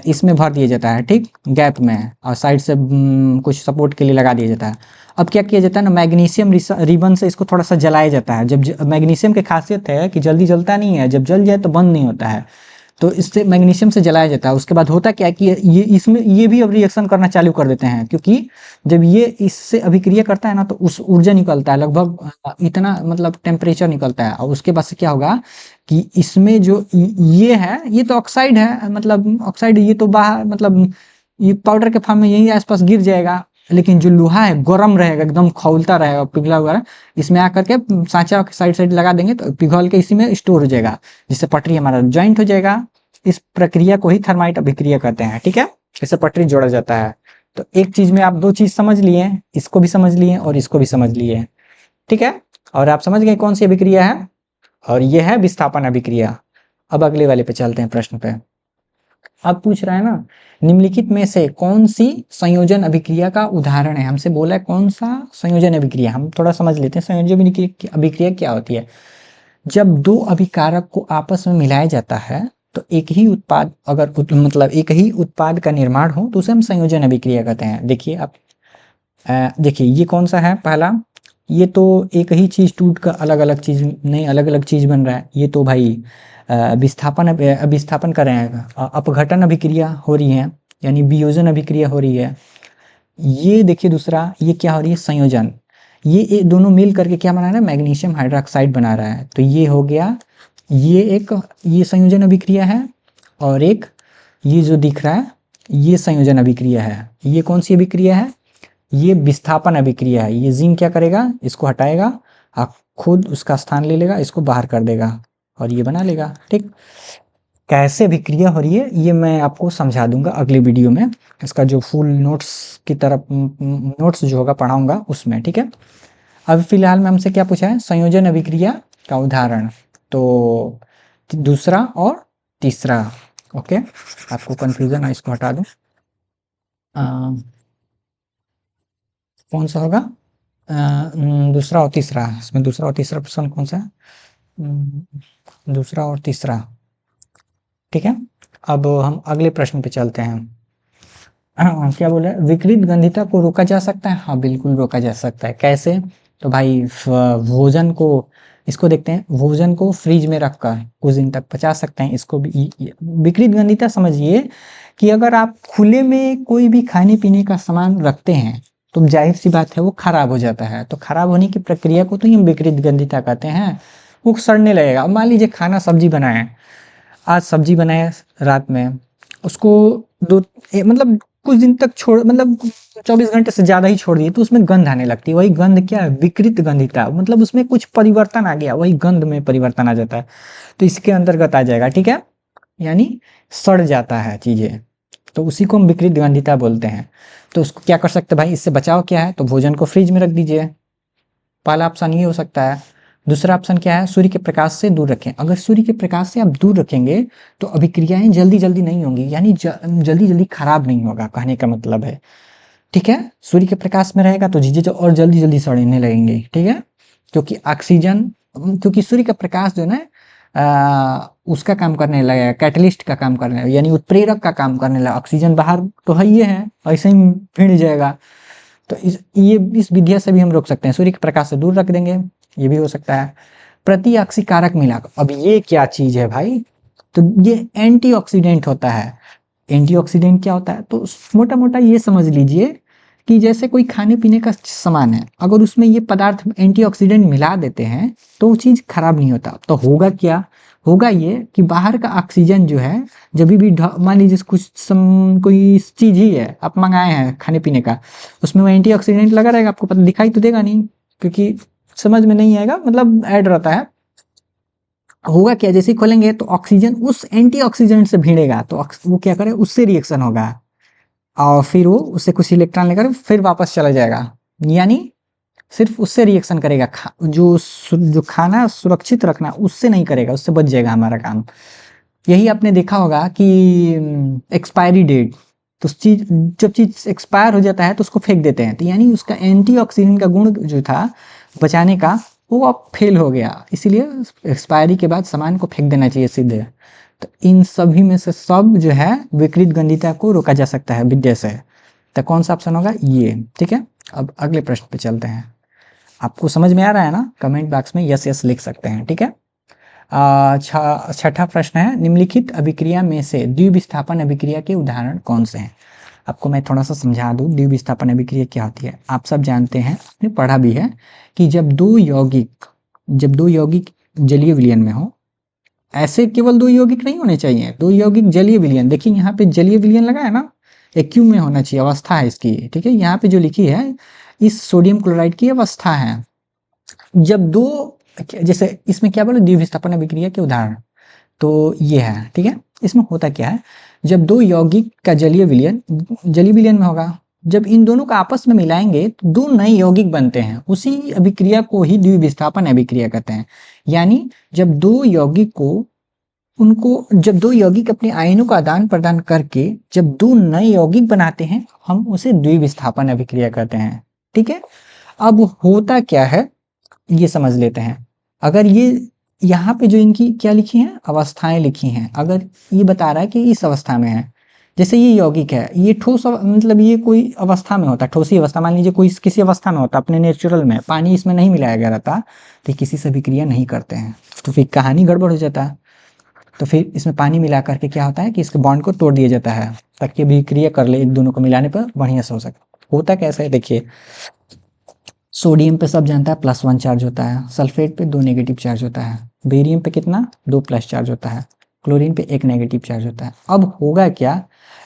इसमें भर दिया जाता है, ठीक, गैप में, और साइड से कुछ सपोर्ट के लिए लगा दिया जाता है। अब क्या किया जाता है ना, मैग्नीशियम रिबन से इसको थोड़ा सा जलाया जाता है। जब मैग्नीशियम की खासियत है कि जल्दी जलता नहीं है, जब जल जाए तो बंद नहीं होता है, तो इससे मैग्नीशियम से जलाया जाता है। उसके बाद होता क्या है कि ये इसमें ये भी अब रिएक्शन करना चालू कर देते हैं, क्योंकि जब ये इससे अभिक्रिया करता है ना तो उस ऊर्जा निकलता है, लगभग इतना मतलब टेम्परेचर निकलता है। और उसके बाद से क्या होगा कि इसमें जो ये है, ये तो ऑक्साइड है, मतलब ऑक्साइड, ये तो बाहर मतलब ये पाउडर के फॉर्म में यही आसपास गिर जाएगा, लेकिन जो लोहा है गर्म रहेगा, एकदम खौलता रहेगा, पिघला हुआ, इसमें आकर के सांचा साइड साइड लगा देंगे तो पिघल के इसी में स्टोर हो जाएगा, जिससे पटरी हमारा ज्वाइंट हो जाएगा। इस प्रक्रिया को ही थर्माइट अभिक्रिया कहते हैं, ठीक है, इससे पटरी जोड़ा जाता है। तो एक चीज में आप 2 चीज समझ लिए, इसको भी समझ लिए और इसको भी समझ लिए, ठीक है, और आप समझ गए कौन सी अभिक्रिया है, और ये है विस्थापन अभिक्रिया। अब अगले वाले पे चलते हैं, प्रश्न पे। अब पूछ रहा है ना, निम्नलिखित में से कौन सी संयोजन अभिक्रिया का उदाहरण है। हमसे बोला है कौन सा संयोजन अभिक्रिया, हम थोड़ा समझ लेते हैं संयोजन अभिक्रिया क्या होती है। जब 2 अभिकारक को आपस में मिलाया जाता है तो एक ही उत्पाद, अगर मतलब एक ही उत्पाद का निर्माण हो तो उसे हम संयोजन अभिक्रिया कहते हैं। देखिए आप देखिए ये कौन सा है, पहला, ये तो एक ही चीज टूट कर अलग अलग चीज नहीं, अलग अलग चीज बन रहा है। ये तो भाई विस्थापन कर रहे हैं, अपघटन अभिक्रिया हो रही है, यानी वियोजन अभिक्रिया हो रही है। ये देखिए दूसरा, ये क्या हो रही है, संयोजन, ये दोनों मिल करके क्या बना रहा है, मैग्नीशियम हाइड्रोक्साइड बना रहा है। तो ये हो गया, ये संयोजन अभिक्रिया है, और एक ये जो दिख रहा है ये संयोजन अभिक्रिया है। ये कौन सी अभिक्रिया है, ये विस्थापन अभिक्रिया है। ये जिंक क्या करेगा, इसको हटाएगा, खुद उसका स्थान ले लेगा, इसको बाहर कर देगा और ये बना लेगा, ठीक। कैसे अभिक्रिया हो रही है ये मैं आपको समझा दूंगा अगले वीडियो में, इसका जो फुल नोट्स की तरफ नोट्स जो होगा पढ़ाऊंगा उसमें, ठीक है। अब फिलहाल में हमसे क्या पूछा है, संयोजन अभिक्रिया का उदाहरण, तो दूसरा और तीसरा, ओके, आपको कंफ्यूजन है, इसको हटा दूं, कौन सा होगा, दूसरा और तीसरा, इसमें दूसरा और तीसरा प्रश्न कौन सा है, दूसरा और तीसरा, ठीक है। अब हम अगले प्रश्न पे चलते हैं। क्या बोले, विकृत गंधिता को रोका जा सकता है, हाँ बिल्कुल रोका जा सकता है। कैसे, तो भाई भोजन को, इसको देखते हैं, भोजन को फ्रिज में रखकर कुछ दिन तक पचा सकते हैं। इसको भी विकृत गंधिता समझिए कि अगर आप खुले में कोई भी खाने पीने का सामान रखते हैं तो जाहिर सी बात है वो खराब हो जाता है, तो खराब होने की प्रक्रिया को तो हम विकृत गंधिता कहते हैं, वो सड़ने लगेगा। अब मान लीजिए खाना सब्जी बनाए, आज सब्जी बनाए रात में, उसको मतलब कुछ दिन तक छोड़, मतलब 24 घंटे से ज़्यादा ही छोड़ दिए तो उसमें गंध आने लगती है। वही गंध क्या है, विकृत गंधिता, मतलब उसमें कुछ परिवर्तन आ गया, वही गंध में परिवर्तन आ जाता है, तो इसके अंतर्गत आ जाएगा, ठीक है। यानी सड़ जाता है चीज़ें, तो उसी को हम विकृत गंधिता बोलते हैं। तो उसको क्या कर सकते हैं भाई, इससे बचाव क्या है, तो भोजन को फ्रिज में रख दीजिए, पहला ऑप्शन ये हो सकता है। दूसरा ऑप्शन क्या है, सूर्य के प्रकाश से दूर रखें। अगर सूर्य के प्रकाश से आप दूर रखेंगे तो अभिक्रियाएं जल्दी जल्दी नहीं होंगी, यानी जल्दी जल्दी खराब नहीं होगा, कहने का मतलब है, ठीक है। सूर्य के प्रकाश में रहेगा तो चीजें जो और जल्दी जल्दी सड़ने लगेंगी, ठीक है। क्योंकि ऑक्सीजन, क्योंकि सूर्य का प्रकाश जो है ना उसका काम करने लगेगा, कैटलिस्ट का काम करने लगेगा, यानी उत्प्रेरक का काम करने लगेगा। ऑक्सीजन बाहर तो है ही है, ऐसे ही भिड़ जाएगा। तो इस विधिया से भी हम रोक सकते हैं, सूर्य के प्रकाश से दूर रख देंगे, ये भी हो सकता है। प्रतिऑक्सीकारक मिलाकर, अब ये क्या चीज है भाई, तो ये एंटीऑक्सीडेंट होता है। एंटीऑक्सीडेंट क्या होता है, तो मोटा मोटा ये समझ लीजिए कि जैसे कोई खाने पीने का सामान है, अगर उसमें ये पदार्थ एंटीऑक्सीडेंट मिला देते हैं तो वो चीज़ खराब नहीं होता। तो होगा क्या, होगा ये कि बाहर का ऑक्सीजन जो है, जब भी मान लीजिए कुछ कोई चीज़ ही है आप मंगाए हैं खाने पीने का, उसमें वो एंटीऑक्सीडेंट लगा रहेगा, आपको पता दिखाई तो देगा नहीं, क्योंकि समझ में नहीं आएगा, मतलब ऐड रहता है। होगा क्या, जैसे ही खोलेंगे तो ऑक्सीजन उस एंटीऑक्सीडेंट से भिड़ेगा, तो वो क्या करे, उससे रिएक्शन होगा, और फिर वो उससे कुछ इलेक्ट्रॉन लेकर फिर वापस चला जाएगा, यानी सिर्फ उससे रिएक्शन करेगा। जो खाना सुरक्षित रखना उससे नहीं करेगा, उससे बच जाएगा हमारा काम। यही आपने देखा होगा कि एक्सपायरी डेट, तो चीज जब चीज एक्सपायर हो जाता है तो उसको फेंक देते हैं, तो यानी उसका एंटीऑक्सीडेंट का गुण जो था बचाने का, वो अब फेल हो गया, इसीलिए एक्सपायरी के बाद सामान को फेंक देना चाहिए सीधे। तो इन सभी में से सब जो है विकृत गंधिता को रोका जा सकता है विद्या से। तो कौन सा ऑप्शन होगा, ये, ठीक है। अब अगले प्रश्न पे चलते हैं। आपको समझ में आ रहा है ना, कमेंट बॉक्स में यस यस लिख सकते हैं, ठीक है। छठा प्रश्न है, निम्नलिखित अभिक्रिया में से द्विविस्थापन अभिक्रिया के उदाहरण कौन से हैं। आपको मैं थोड़ा सा समझा दूं, द्विविस्थापन अभिक्रिया क्या होती है। आप सब जानते हैं, आपने पढ़ा भी है कि जब दो यौगिक जलीय विलयन में हो, ऐसे केवल दो यौगिक नहीं होने चाहिए, दो यौगिक जलीय विलयन, देखिए यहाँ पे जलीय विलयन लगा है ना, एक्यू में होना चाहिए, अवस्था है इसकी, ठीक है। यहाँ पे जो लिखी है इस सोडियम क्लोराइड की अवस्था है। जब दो, जैसे इसमें क्या बोले, द्विविस्थापन अभिक्रिया के उदाहरण, तो ये है, ठीक है। इसमें होता क्या है, जब दो यौगिक का जलीय विलयन में होगा, जब इन दोनों को आपस में मिलाएंगे तो दो नए यौगिक बनते हैं, उसी अभिक्रिया को ही द्विविस्थापन अभिक्रिया कहते हैं। यानी जब दो यौगिक अपने आयनों का आदान प्रदान करके जब दो नए यौगिक बनाते हैं, हम उसे द्विविस्थापन अभिक्रिया कहते हैं, ठीक है। अब होता क्या है ये समझ लेते हैं। अगर ये यहाँ पे जो इनकी क्या लिखी है, अवस्थाएं लिखी हैं, अगर ये बता रहा है कि इस अवस्था में है, जैसे ये यौगिक है, ये ठोस मतलब ये कोई अवस्था में होता है, ठोसी अवस्था, मान लीजिए कोई किसी अवस्था में होता, अपने नेचुरल में पानी इसमें नहीं मिलाया गया रहता, तो किसी से अभिक्रिया नहीं करते हैं, तो फिर कहानी गड़बड़ हो जाता है। तो फिर इसमें पानी मिला करके क्या होता है कि इसके बॉन्ड को तोड़ दिया जाता है, ताकि अभिक्रिया कर ले, एक दोनों को मिलाने पर बढ़िया से हो सके। होता कैसा है देखिए, सोडियम पे सब जानता है +1 चार्ज होता है, सल्फेट पे 2 नेगेटिव चार्ज होता है, बेरियम पे कितना 2 प्लस चार्ज होता है, क्लोरीन पे 1 नेगेटिव चार्ज होता है। अब होगा क्या,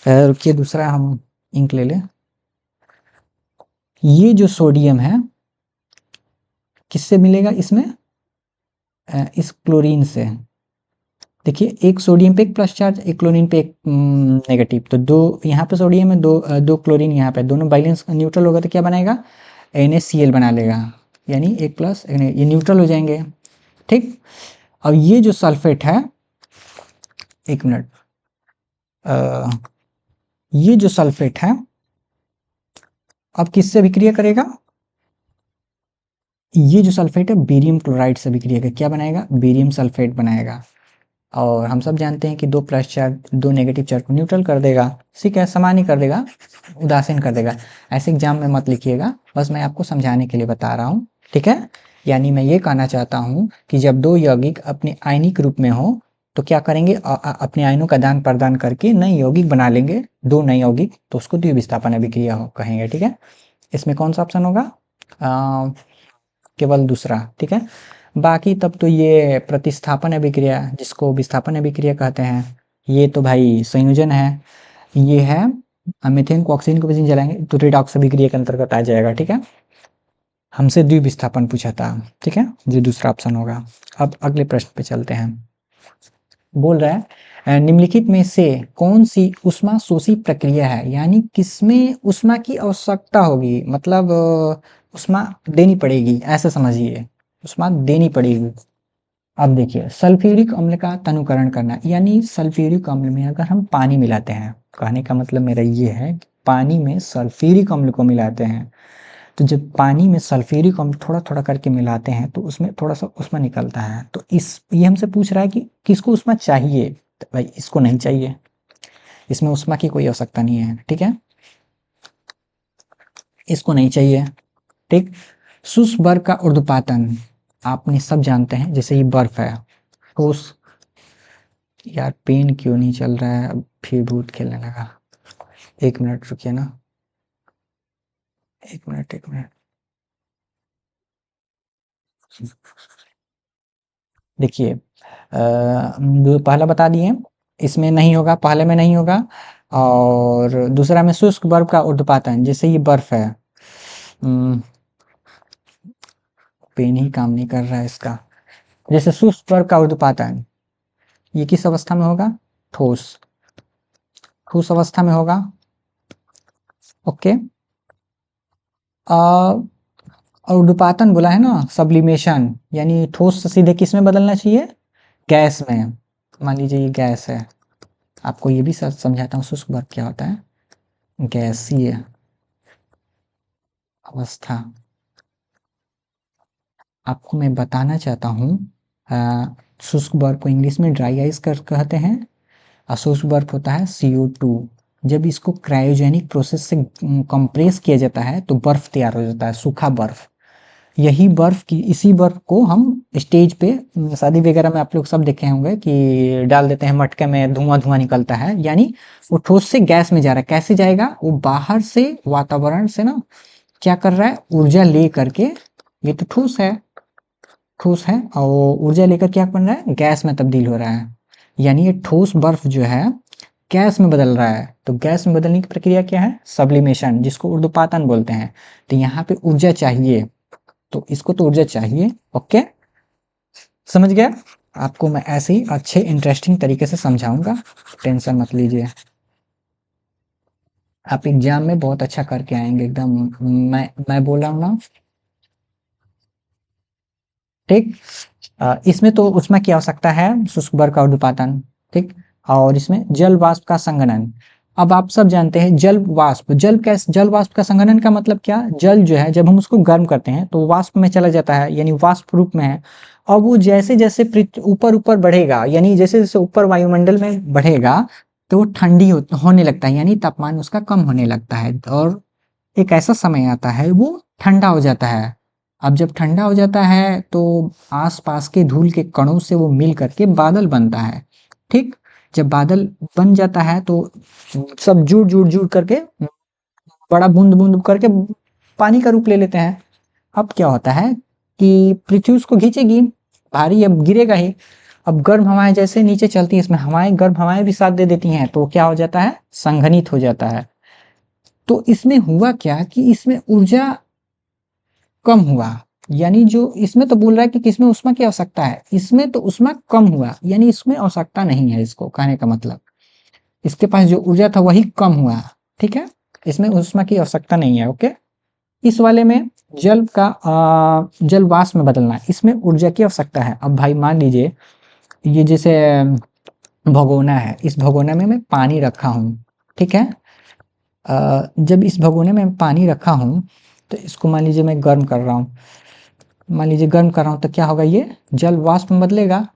रुकिए दूसरा हम इंक ले लें। ये जो सोडियम है किससे मिलेगा इसमें, इस क्लोरीन से। देखिए एक सोडियम पे 1 प्लस चार्ज, एक क्लोरीन पे 1 नेगेटिव, तो दो यहाँ पे सोडियम है, दो क्लोरीन यहाँ पे, दोनों बैलेंस न्यूट्रल होगा तो क्या बनाएगा, NaCl बना लेगा, यानी 1 प्लस ये न्यूट्रल हो जाएंगे, ठीक। अब ये जो सल्फेट है, एक मिनट, ये जो सल्फेट है अब किससे अभिक्रिया करेगा, ये जो सल्फेट है बेरियम क्लोराइड से अभिक्रिया करेगा, क्या बनाएगा, बेरियम सल्फेट बनाएगा। और हम सब जानते हैं कि 2 प्लस चार्ज 2 नेगेटिव चार्ज को न्यूट्रल कर देगा, ठीक है, समान ही कर देगा, उदासीन कर देगा। ऐसे एग्जाम में मत लिखिएगा, बस मैं आपको समझाने के लिए बता रहा हूँ, ठीक है। यानी मैं ये कहना चाहता हूँ कि जब दो यौगिक अपने आयनिक रूप में हो तो क्या करेंगे, अपने आयनों का आदान प्रदान करके नए यौगिक बना लेंगे, दो नए यौगिक, तो उसको द्विविस्थापन अभिक्रिया कहेंगे, ठीक है। इसमें कौन सा ऑप्शन होगा, केवल दूसरा, ठीक है। बाकी तब तो ये प्रतिस्थापन अभिक्रिया, जिसको विस्थापन अभिक्रिया कहते हैं, ये तो भाई संयोजन है, ये है मीथेन को ऑक्सीजन को बेंजीन जलाएंगे तो रिडॉक्स अभिक्रिया के अंतर्गत आ जाएगा। ठीक है, हमसे द्विविस्थापन पूछा था। ठीक है, जो दूसरा ऑप्शन होगा। अब अगले प्रश्न पे चलते हैं। बोल रहा है निम्नलिखित में से कौन सी ऊष्मा शोषी प्रक्रिया है, यानी किसमें ऊष्मा की आवश्यकता होगी, मतलब ऊष्मा देनी पड़ेगी, ऐसा समझिए, ऊष्मा देनी पड़ेगी। अब देखिए, सल्फ्यूरिक अम्ल का तनुकरण करना, यानी सल्फ्यूरिक अम्ल में अगर हम पानी मिलाते हैं, कहने का मतलब मेरा ये है कि पानी में सल्फ्यूरिक अम्ल को मिलाते हैं, तो जब पानी में सल्फ्यूरिक अम्ल थोड़ा थोड़ा करके मिलाते हैं तो उसमें थोड़ा सा ऊष्मा निकलता है। तो ये हमसे पूछ रहा है कि किसको ऊष्मा चाहिए, तो भाई इसको नहीं चाहिए, इसमें ऊष्मा की कोई आवश्यकता नहीं है। ठीक है, इसको नहीं चाहिए। ठीक, शुष्क बर्फ का ऊर्ध्वपातन आपने सब जानते हैं, जैसे ये बर्फ है ठोस। यार पेन क्यों नहीं चल रहा है, अब फिर भूत खेलने लगा। 1 मिनट रुकिए ना, 1 मिनट 1 मिनट। देखिए पहला बता दिए, इसमें नहीं होगा, पहले में नहीं होगा। और दूसरा में शुष्क बर्फ का ऊर्ध्वपातन, जैसे ये बर्फ है। पेन ही काम नहीं कर रहा है इसका। जैसे शुष्क बर्फ का ऊर्ध्वपातन, ये किस अवस्था में होगा, ठोस, ठोस अवस्था में होगा। ओके, और ऊर्ध्वपातन बोला है ना, सब्लिमेशन, यानी ठोस से सीधे किस में बदलना चाहिए, गैस में। मान लीजिए ये गैस है, आपको ये भी समझाता हूँ शुष्क बर्फ क्या होता है, गैसीय अवस्था। आपको मैं बताना चाहता हूँ, शुष्क बर्फ को इंग्लिश में ड्राई आइस कर कहते हैं, और शुष्क बर्फ होता है CO2। जब इसको क्रायोजेनिक प्रोसेस से कंप्रेस किया जाता है तो बर्फ तैयार हो जाता है, सूखा बर्फ। यही बर्फ की, इसी बर्फ को हम स्टेज पे शादी वगैरह में आप लोग सब देखे होंगे कि डाल देते हैं मटके में, धुआं धुआं निकलता है, यानी वो ठोस से गैस में जा रहा है। कैसे जाएगा, वो बाहर से वातावरण से ना क्या कर रहा है, ऊर्जा ले करके, ये तो ठोस है, ठोस है, और ऊर्जा लेकर क्या बन रहा है, गैस में तब्दील हो रहा है। यानी ये ठोस बर्फ जो है गैस में बदल रहा है। तो गैस में बदलने की प्रक्रिया क्या है, सब्लिमेशन, जिसको ऊर्ध्वपातन बोलते हैं। तो यहाँ पे ऊर्जा चाहिए, तो इसको तो ऊर्जा चाहिए। ओके, समझ गया। आपको मैं ऐसे ही अच्छे इंटरेस्टिंग तरीके से समझाऊंगा, टेंशन मत लीजिए। आप एग्जाम में बहुत अच्छा करके आएंगे एकदम, मैं बोल रहा हूँ ना। ठीक, इसमें तो उसमें की आवश्यकता है, शुष्क बर्फ का ऊर्ध्वपातन। ठीक, और इसमें जल वाष्प का संघनन। अब आप सब जानते हैं जल वाष्प, जल वाष्प का संघनन का मतलब क्या, जल जो है जब हम उसको गर्म करते हैं तो वाष्प में चला जाता है, यानी वाष्प रूप में है। और वो जैसे जैसे ऊपर ऊपर बढ़ेगा, यानी जैसे जैसे ऊपर वायुमंडल में बढ़ेगा तो वो ठंडी होने लगता है, यानी तापमान उसका कम होने लगता है, और एक ऐसा समय आता है वो ठंडा हो जाता है। अब जब ठंडा हो जाता है तो आसपास के धूल के कणों से वो मिल करके बादल बनता है। ठीक, जब बादल बन जाता है तो सब जुड़ जुड़ जुड़ करके बड़ा बूंद बूंद करके पानी का रूप ले लेते हैं। अब क्या होता है कि पृथ्वी उसको खींचेगी, भारी, अब गिरेगा ही। अब गर्म हवाएं जैसे नीचे चलती हैं, इसमें हवाएं, गर्म हवाएं भी साथ दे देती हैं, तो क्या हो जाता है, संघनित हो जाता है। तो इसमें हुआ क्या कि इसमें ऊर्जा कम हुआ, यानी जो इसमें तो बोल रहा है कि किसमें ऊष्मा की आवश्यकता है, इसमें तो ऊष्मा कम हुआ, यानी इसमें आवश्यकता नहीं है, इसको कहने का मतलब इसके पास जो ऊर्जा था वही कम हुआ। ठीक है, इसमें ऊष्मा की आवश्यकता नहीं है। ओके, इस वाले में जल वाष्प में बदलना, इसमें ऊर्जा की आवश्यकता है। अब भाई मान लीजिए ये जैसे भगोना है, इस भगोना में मैं पानी रखा हूँ। ठीक है, जब इस भगोने में पानी रखा हूँ तो इसको मान लीजिए मैं गर्म कर रहा हूँ, मान लीजिए गर्म कर रहा हूँ, तो क्या होगा, ये जल वाष्प में बदलेगा,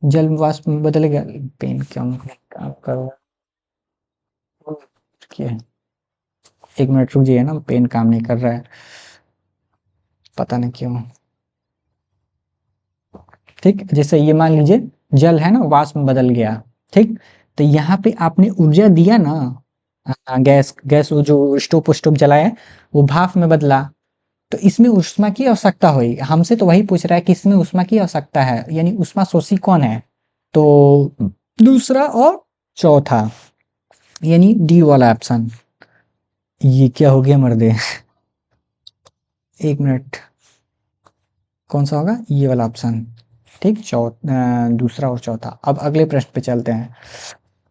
जल वाष्प में बदलेगा। पेन क्यों नहीं काम कर रहा है, 1 मिनट रुक जाइए ना, पेन काम नहीं कर रहा है, पता नहीं क्यों। ठीक, जैसे ये मान लीजिए जल है ना, वाष्प में बदल गया। ठीक, तो यहाँ पे आपने ऊर्जा दिया ना, गैस गैस वो जो स्टोव जलाया, वो भाप में बदला, तो इसमें ऊष्मा की आवश्यकता हुई। हमसे तो वही पूछ रहा है कि इसमें ऊष्मा की आवश्यकता है, यानी ऊष्मा शोषी कौन है, तो दूसरा और चौथा। यानी डी वाला ऑप्शन। ये क्या हो गया मर्दे? एक मिनट, कौन सा होगा? ये वाला ऑप्शन। ठीक, दूसरा और चौथा। अब अगले प्रश्न पे चलते हैं।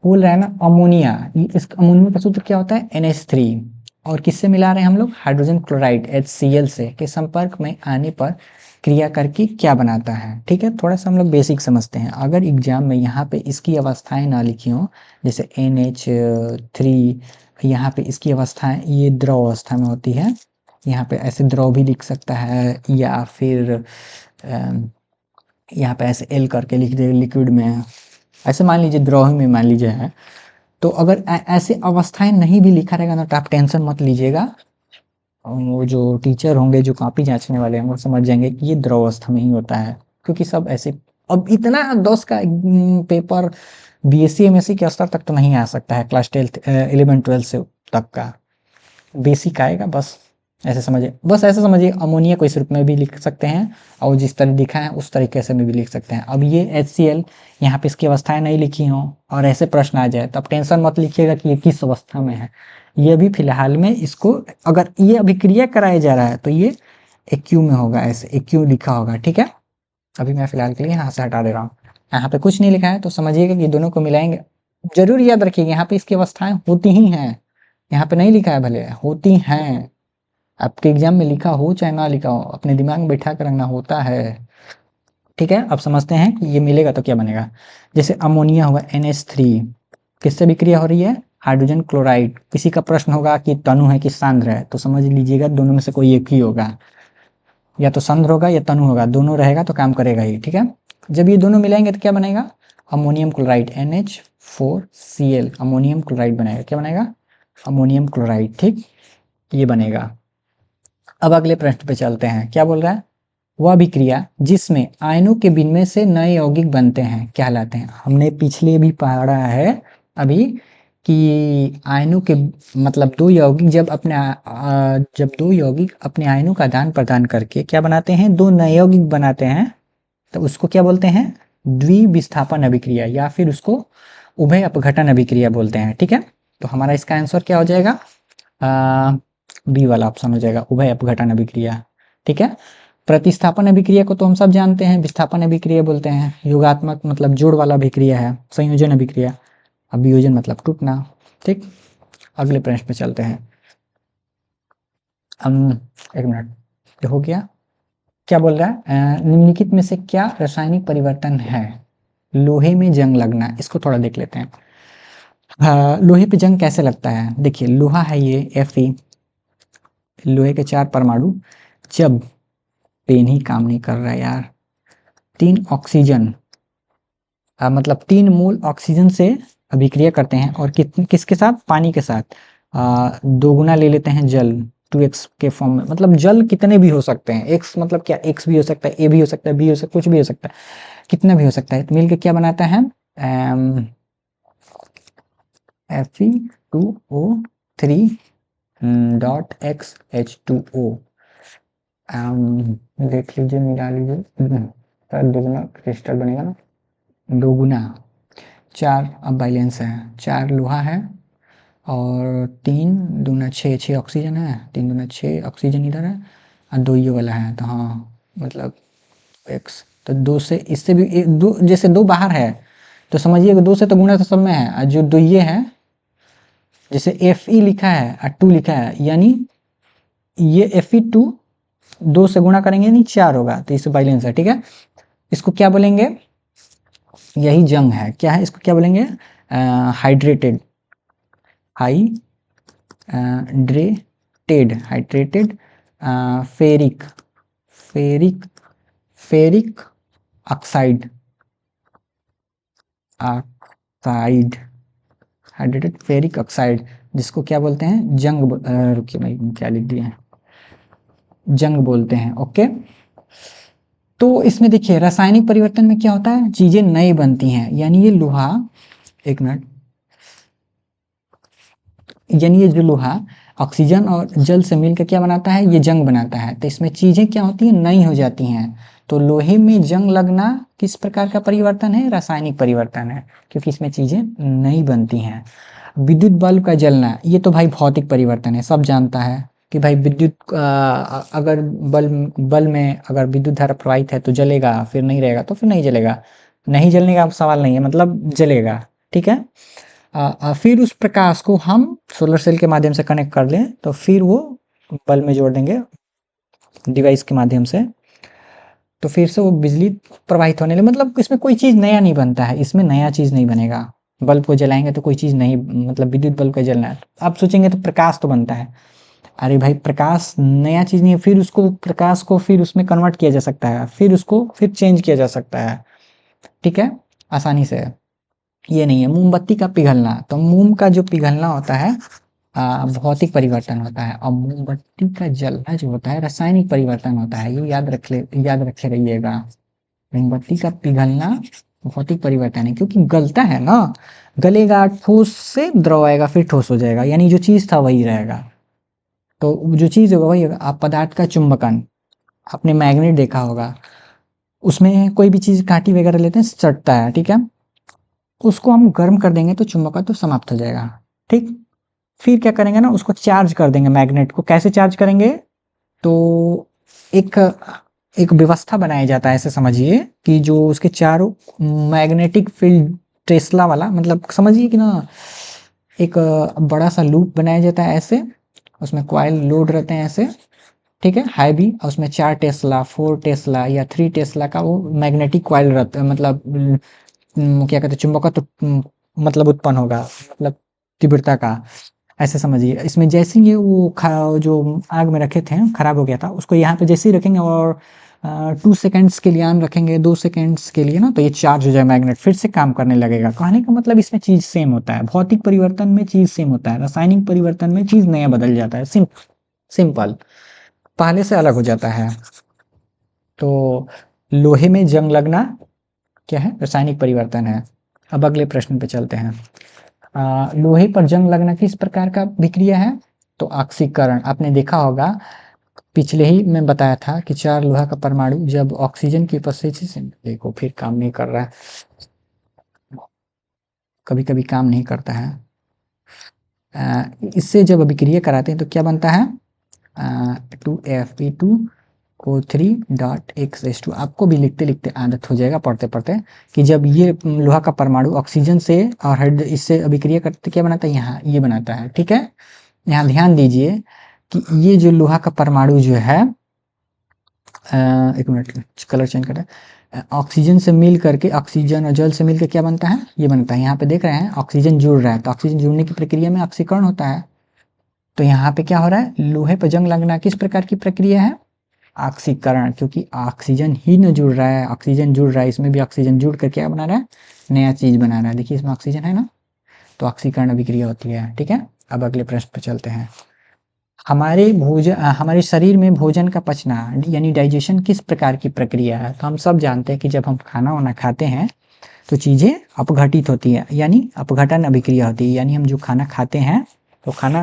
बोल रहा है ना अमोनिया, इस अमोनिया का सूत्र क्या होता है? NH3। और किससे मिला रहे हैं हम लोग? हाइड्रोजन क्लोराइड HCl से के संपर्क में आने पर क्रिया करके क्या बनाता है? ठीक है, थोड़ा सा हम लोग बेसिक समझते हैं। अगर एग्जाम में यहाँ पे इसकी अवस्थाएं ना लिखी हों, जैसे NH3, यहाँ पे इसकी अवस्थाएं ये द्रव अवस्था में होती है, यहाँ पे ऐसे द्रव भी लिख सकता है, या फिर यहाँ पे ऐसे L करके लिख दे लिक्विड में, ऐसे मान लीजिए द्रव में मान लीजिए है। तो अगर ऐसे अवस्थाएं नहीं भी लिखा रहेगा ना तो आप टेंशन मत लीजिएगा, वो जो टीचर होंगे जो कॉपी जांचने वाले हैं वो समझ जाएंगे कि ये द्रव अवस्था में ही होता है, क्योंकि सब ऐसे। अब इतना 10 का पेपर BSc MSc के स्तर तक तो नहीं आ सकता है, क्लास 10 11 12 से तक का बेसिक आएगा बस। ऐसे समझिए, बस ऐसे समझिए अमोनिया को इस रूप में भी लिख सकते हैं, और जिस तरह लिखा है उस तरीके से में भी लिख सकते हैं। अब ये HCl, यहाँ पे इसकी अवस्थाएं नहीं लिखी हों और ऐसे प्रश्न आ जाए तो आप टेंशन मत लिखिएगा कि ये किस अवस्था में है। ये अभी फिलहाल में इसको, अगर ये अभिक्रिया कराया जा रहा है तो ये एक्यू में होगा, ऐसे एक्यू लिखा होगा। ठीक है, अभी मैं फिलहाल के लिए यहाँ से हटा दे रहा हूँ। यहाँ पे कुछ नहीं लिखा है तो समझिएगा कि दोनों को मिलाएंगे। जरूर याद रखिएगा यहाँ पे इसकी अवस्थाएं होती ही हैं, यहाँ पे नहीं लिखा है भले, होती हैं। आपके एग्जाम में लिखा हो चाहे ना लिखा हो, अपने दिमाग में बैठा कर रखना, होता है। ठीक है, अब समझते हैं कि ये मिलेगा तो क्या बनेगा। जैसे अमोनिया हुआ NH3, किससे विक्रिया हो रही है? Hydrogen chloride. किसी का प्रश्न होगा कि तनु है कि सांद्र है, तो समझ लीजिएगा दोनों में से कोई एक ही होगा, या तो सांद्र होगा या तनु होगा, दोनों रहेगा तो काम करेगा ही। ठीक है, जब ये दोनों मिलाएंगे तो क्या बनेगा? Ammonium chloride NH4Cl, ammonium chloride बनेगा। क्या बनेगा? Ammonium chloride. ठीक, ये बनेगा। अब अगले प्रश्न पे चलते हैं। क्या बोल रहा है? वह अभिक्रिया जिसमें आयनों के विनिमय से नए यौगिक बनते हैं कहलाते हैं। हमने पिछले भी पढ़ा है अभी कि आयनों के मतलब दो यौगिक जब दो यौगिक अपने आयनों का आदान प्रदान करके क्या बनाते हैं? दो नए यौगिक बनाते हैं, तो उसको क्या बोलते हैं? द्विविस्थापन अभिक्रिया, या फिर उसको उभय अपघटन अभिक्रिया बोलते हैं। ठीक है, तो हमारा इसका आंसर क्या हो जाएगा? बी वाला ऑप्शन हो जाएगा, उभय अपघटन अभिक्रिया। ठीक है, प्रतिस्थापन अभिक्रिया को तो हम सब जानते हैं, विस्थापन अभिक्रिया बोलते हैं। योगात्मक मतलब जोड़ वाला अभिक्रिया है। संयोजन अभिक्रिया, अब वियोजन मतलब टूटना। ठीक, अगले प्रश्न पे चलते हैं। एक मिनट, ये हो गया। क्या बोल रहा है? निम्नलिखित में से क्या रासायनिक परिवर्तन है? लोहे में जंग लगना, इसको थोड़ा देख लेते हैं। लोहे पे जंग कैसे लगता है? देखिए, लोहा है ये Fe, लोहे के 4 परमाणु, जब पेन ही काम नहीं कर रहा है यार, 3 ऑक्सीजन मतलब 3 मोल ऑक्सीजन से अभिक्रिया करते हैं, और किसके साथ? पानी के साथ। दो गुना ले लेते हैं जल, 2x के फॉर्म में। मतलब जल कितने भी हो सकते हैं, x मतलब क्या? x भी हो सकता है, a भी हो सकता है, b हो सकता है, कुछ भी हो सकता है, कितना भी हो सकता है। तो मिलकर क्या बनाता है? Fe2O3 देख लीजिए, मिला लीजिए, दुगुना क्रिस्टल बनेगा ना, दो गुना 4, अब बैलेंस है, 4 लोहा है और 3 दूना 6 ऑक्सीजन है, 3 दूना 6 ऑक्सीजन इधर है, और 2 ये वाला है। तो हाँ, मतलब x, तो 2 से इससे भी दो, जैसे 2 बाहर है तो समझिए 2 से तो गुना तो सब में है, और जो 2 ये है, जैसे Fe लिखा है और 2 लिखा है, यानी ये Fe2 2 से गुणा करेंगे यानी 4 होगा, तो इससे बैलेंस है। ठीक है, इसको क्या बोलेंगे? यही जंग है। क्या है इसको? क्या बोलेंगे? Hydrated, hydrated ferric, ferric ferric oxide, oxide, hydrated ferric oxide, जिसको क्या बोलते हैं? जंग। रुकिए, मैं क्या लिख दिया है? जंग बोलते हैं। ओके, तो इसमें देखिए रासायनिक परिवर्तन में क्या होता है? चीजें नई बनती हैं, यानी ये लोहा, एक मिनट, यानी ये जो लोहा ऑक्सीजन और जल से मिलकर क्या बनाता है? ये जंग बनाता है। तो इसमें चीजें क्या होती हैं? नई हो जाती हैं। तो लोहे में जंग लगना किस प्रकार का परिवर्तन है? रासायनिक परिवर्तन है, क्योंकि इसमें चीजें नई बनती हैं। विद्युत बल्ब का जलना, ये तो भाई भौतिक परिवर्तन है, सब जानता है कि भाई विद्युत अगर बल्ब में अगर विद्युत धारा प्रवाहित है तो जलेगा, फिर नहीं रहेगा तो फिर नहीं जलेगा, नहीं जलने का सवाल नहीं है, मतलब जलेगा, ठीक है। फिर उस प्रकाश को हम सोलर सेल के माध्यम से कनेक्ट कर लें तो फिर वो बल्ब में जोड़ देंगे डिवाइस के माध्यम से, तो फिर से वो बिजली प्रवाहित होने लगे। मतलब इसमें कोई चीज़ नया नहीं बनता है, इसमें नया चीज़ नहीं बनेगा। बल्ब को जलाएंगे तो कोई चीज़ नहीं, मतलब विद्युत बल्ब का जलना है, आप सोचेंगे तो प्रकाश तो बनता है। अरे भाई प्रकाश नया चीज़ नहीं है, फिर उसको प्रकाश को फिर उसमें कन्वर्ट किया जा सकता है, फिर उसको फिर चेंज किया जा सकता है, ठीक है, आसानी से। ये नहीं है। मोमबत्ती का पिघलना, तो मोम का जो पिघलना होता है भौतिक परिवर्तन होता है, और मोमबत्ती का जलना जो होता है रासायनिक परिवर्तन होता है, ये याद रखे रहिएगा। मोमबत्ती का पिघलना भौतिक परिवर्तन है, क्योंकि गलता है ना, गलेगा, ठोस से द्रव आएगा, फिर ठोस हो जाएगा, यानी जो चीज़ था वही रहेगा। तो जो चीज़ होगा वही होगा। आप पदार्थ का चुंबकन, आपने मैग्नेट देखा होगा, उसमें कोई भी चीज़ काँटी वगैरह लेते हैं, सटता है, ठीक है? उसको हम गर्म कर देंगे तो चुंबकत्व समाप्त हो जाएगा, ठीक? फिर क्या करेंगे ना, उसको चार्ज कर देंगे मैग्नेट को। कैसे चार्ज करेंगे? तो एक एक व्यवस्था बनाया जाता है, ऐसे समझिए कि जो उसके चारों मैग्नेटिक फील्ड टेस्ला वाला, मतलब समझिए कि ना, एक बड़ा सा लूप बनाया जाता है ऐसे, उसमें कॉइल लोड रहते हैं ऐसे, ठीक है, हैवी, और उसमें 4 टेस्ला, 4 टेस्ला या 3 टेस्ला का वो मैग्नेटिक कॉइल रहता है, मतलब क्या कहते हैं, चुंबकत्व मतलब उत्पन्न होगा, मतलब तीव्रता का, ऐसे समझिए। इसमें जैसे ही ये वो जो आग में रखे थे खराब हो गया था, उसको यहाँ पे जैसे ही रखेंगे और 2 सेकंड्स के लिए ऑन रखेंगे, 2 सेकंड्स के लिए ना, तो ये चार्ज हो जाए मैग्नेट, फिर से काम करने लगेगा। कहने का मतलब इसमें चीज़ सेम होता है, भौतिक परिवर्तन में चीज़ सेम होता है, रासायनिक परिवर्तन में चीज़ नया बदल जाता है, सिंपल, पहले से अलग हो जाता है। तो लोहे में जंग लगना क्या है? रासायनिक परिवर्तन है। अब अगले प्रश्न पे चलते हैं। लोहे पर जंग लगना किस प्रकार का विक्रिया है? तो ऑक्सीकरण। आपने देखा होगा, पिछले ही में बताया था कि 4 लोहा का परमाणु जब ऑक्सीजन की उपस्थिति से, देखो फिर काम नहीं कर रहा है, कभी कभी काम नहीं करता है। इससे जब अभिक्रिया कराते हैं तो क्या बनता है? 2Fe2O3.X आपको भी लिखते लिखते आदत हो जाएगा, पढ़ते पढ़ते, कि जब ये लोहा का परमाणु ऑक्सीजन से और इससे अभिक्रिया करते क्या बनाता है? यहाँ ये बनाता है, ठीक है। यहाँ ध्यान दीजिए कि ये जो लोहा का परमाणु जो है, एक मिनट, कलर चेंज करते हैं, ऑक्सीजन से मिल करके, ऑक्सीजन और जल से मिलकर क्या बनता है? ये बनता है। यहाँ पे देख रहे हैं ऑक्सीजन जुड़ रहा है, तो ऑक्सीजन जुड़ने की प्रक्रिया में ऑक्सीकरण होता है। तो यहाँ पे क्या हो रहा है? लोहे पर जंग लगना किस प्रकार की प्रक्रिया है? ऑक्सीकरण, क्योंकि ऑक्सीजन ही न जुड़ रहा है, ऑक्सीजन जुड़ रहा है, इसमें भी ऑक्सीजन जुड़ कर क्या बना रहा है? नया चीज बना रहा है। देखिए इसमें ऑक्सीजन है ना, तो ऑक्सीकरण अभिक्रिया होती है, ठीक है। अब अगले प्रश्न पे चलते हैं। हमारे शरीर में भोजन का पचना यानी डाइजेशन किस प्रकार की प्रक्रिया है? तो हम सब जानते हैं कि जब हम खाना वाना खाते हैं तो चीज़ें अपघटित होती है, यानी अपघटन अभिक्रिया होती है, यानी हम जो खाना खाते हैं तो खाना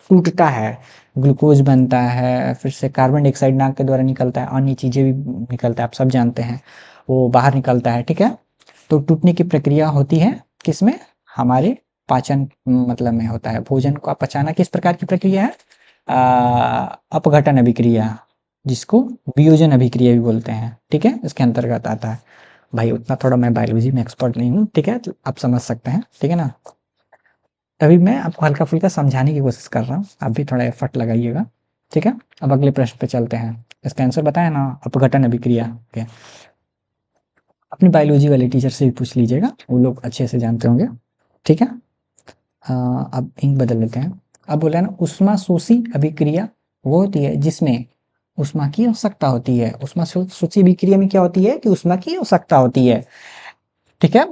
टूटता है, ग्लूकोज बनता है, फिर से कार्बन डाइऑक्साइड नाक के द्वारा निकलता है, अन्य चीज़ें भी निकलता है, आप सब जानते हैं, वो बाहर निकलता है, ठीक है। तो टूटने की प्रक्रिया होती है किसमें? हमारे पाचन मतलब में होता है। भोजन को पचाना किस प्रकार की प्रक्रिया है? अपघटन अभिक्रिया, जिसको वियोजन अभिक्रिया भी बोलते हैं, ठीक है, इसके अंतर्गत आता है। भाई उतना थोड़ा मैं बायोलॉजी में एक्सपर्ट नहीं हूँ, ठीक है, तो आप समझ सकते हैं, ठीक है ना। तभी मैं आपको हल्का फुल्का समझाने की कोशिश कर रहा हूँ, आप भी थोड़ा एफर्ट लगाइएगा, ठीक है। अब अगले प्रश्न पे चलते हैं। इसका आंसर बताया ना, अपघटन अभिक्रिया, ठीक है। अपनी बायोलॉजी वाले टीचर से भी पूछ लीजिएगा, वो लोग अच्छे से जानते होंगे, ठीक है। अब इंक बदल लेते हैं। अब बोला ना, उष्मा शोषी अभिक्रिया वो होती है जिसमें उष्मा की आवश्यकता होती है। उष्मा शोषी अभिक्रिया में क्या होती है कि उष्मा की आवश्यकता होती है, ठीक है।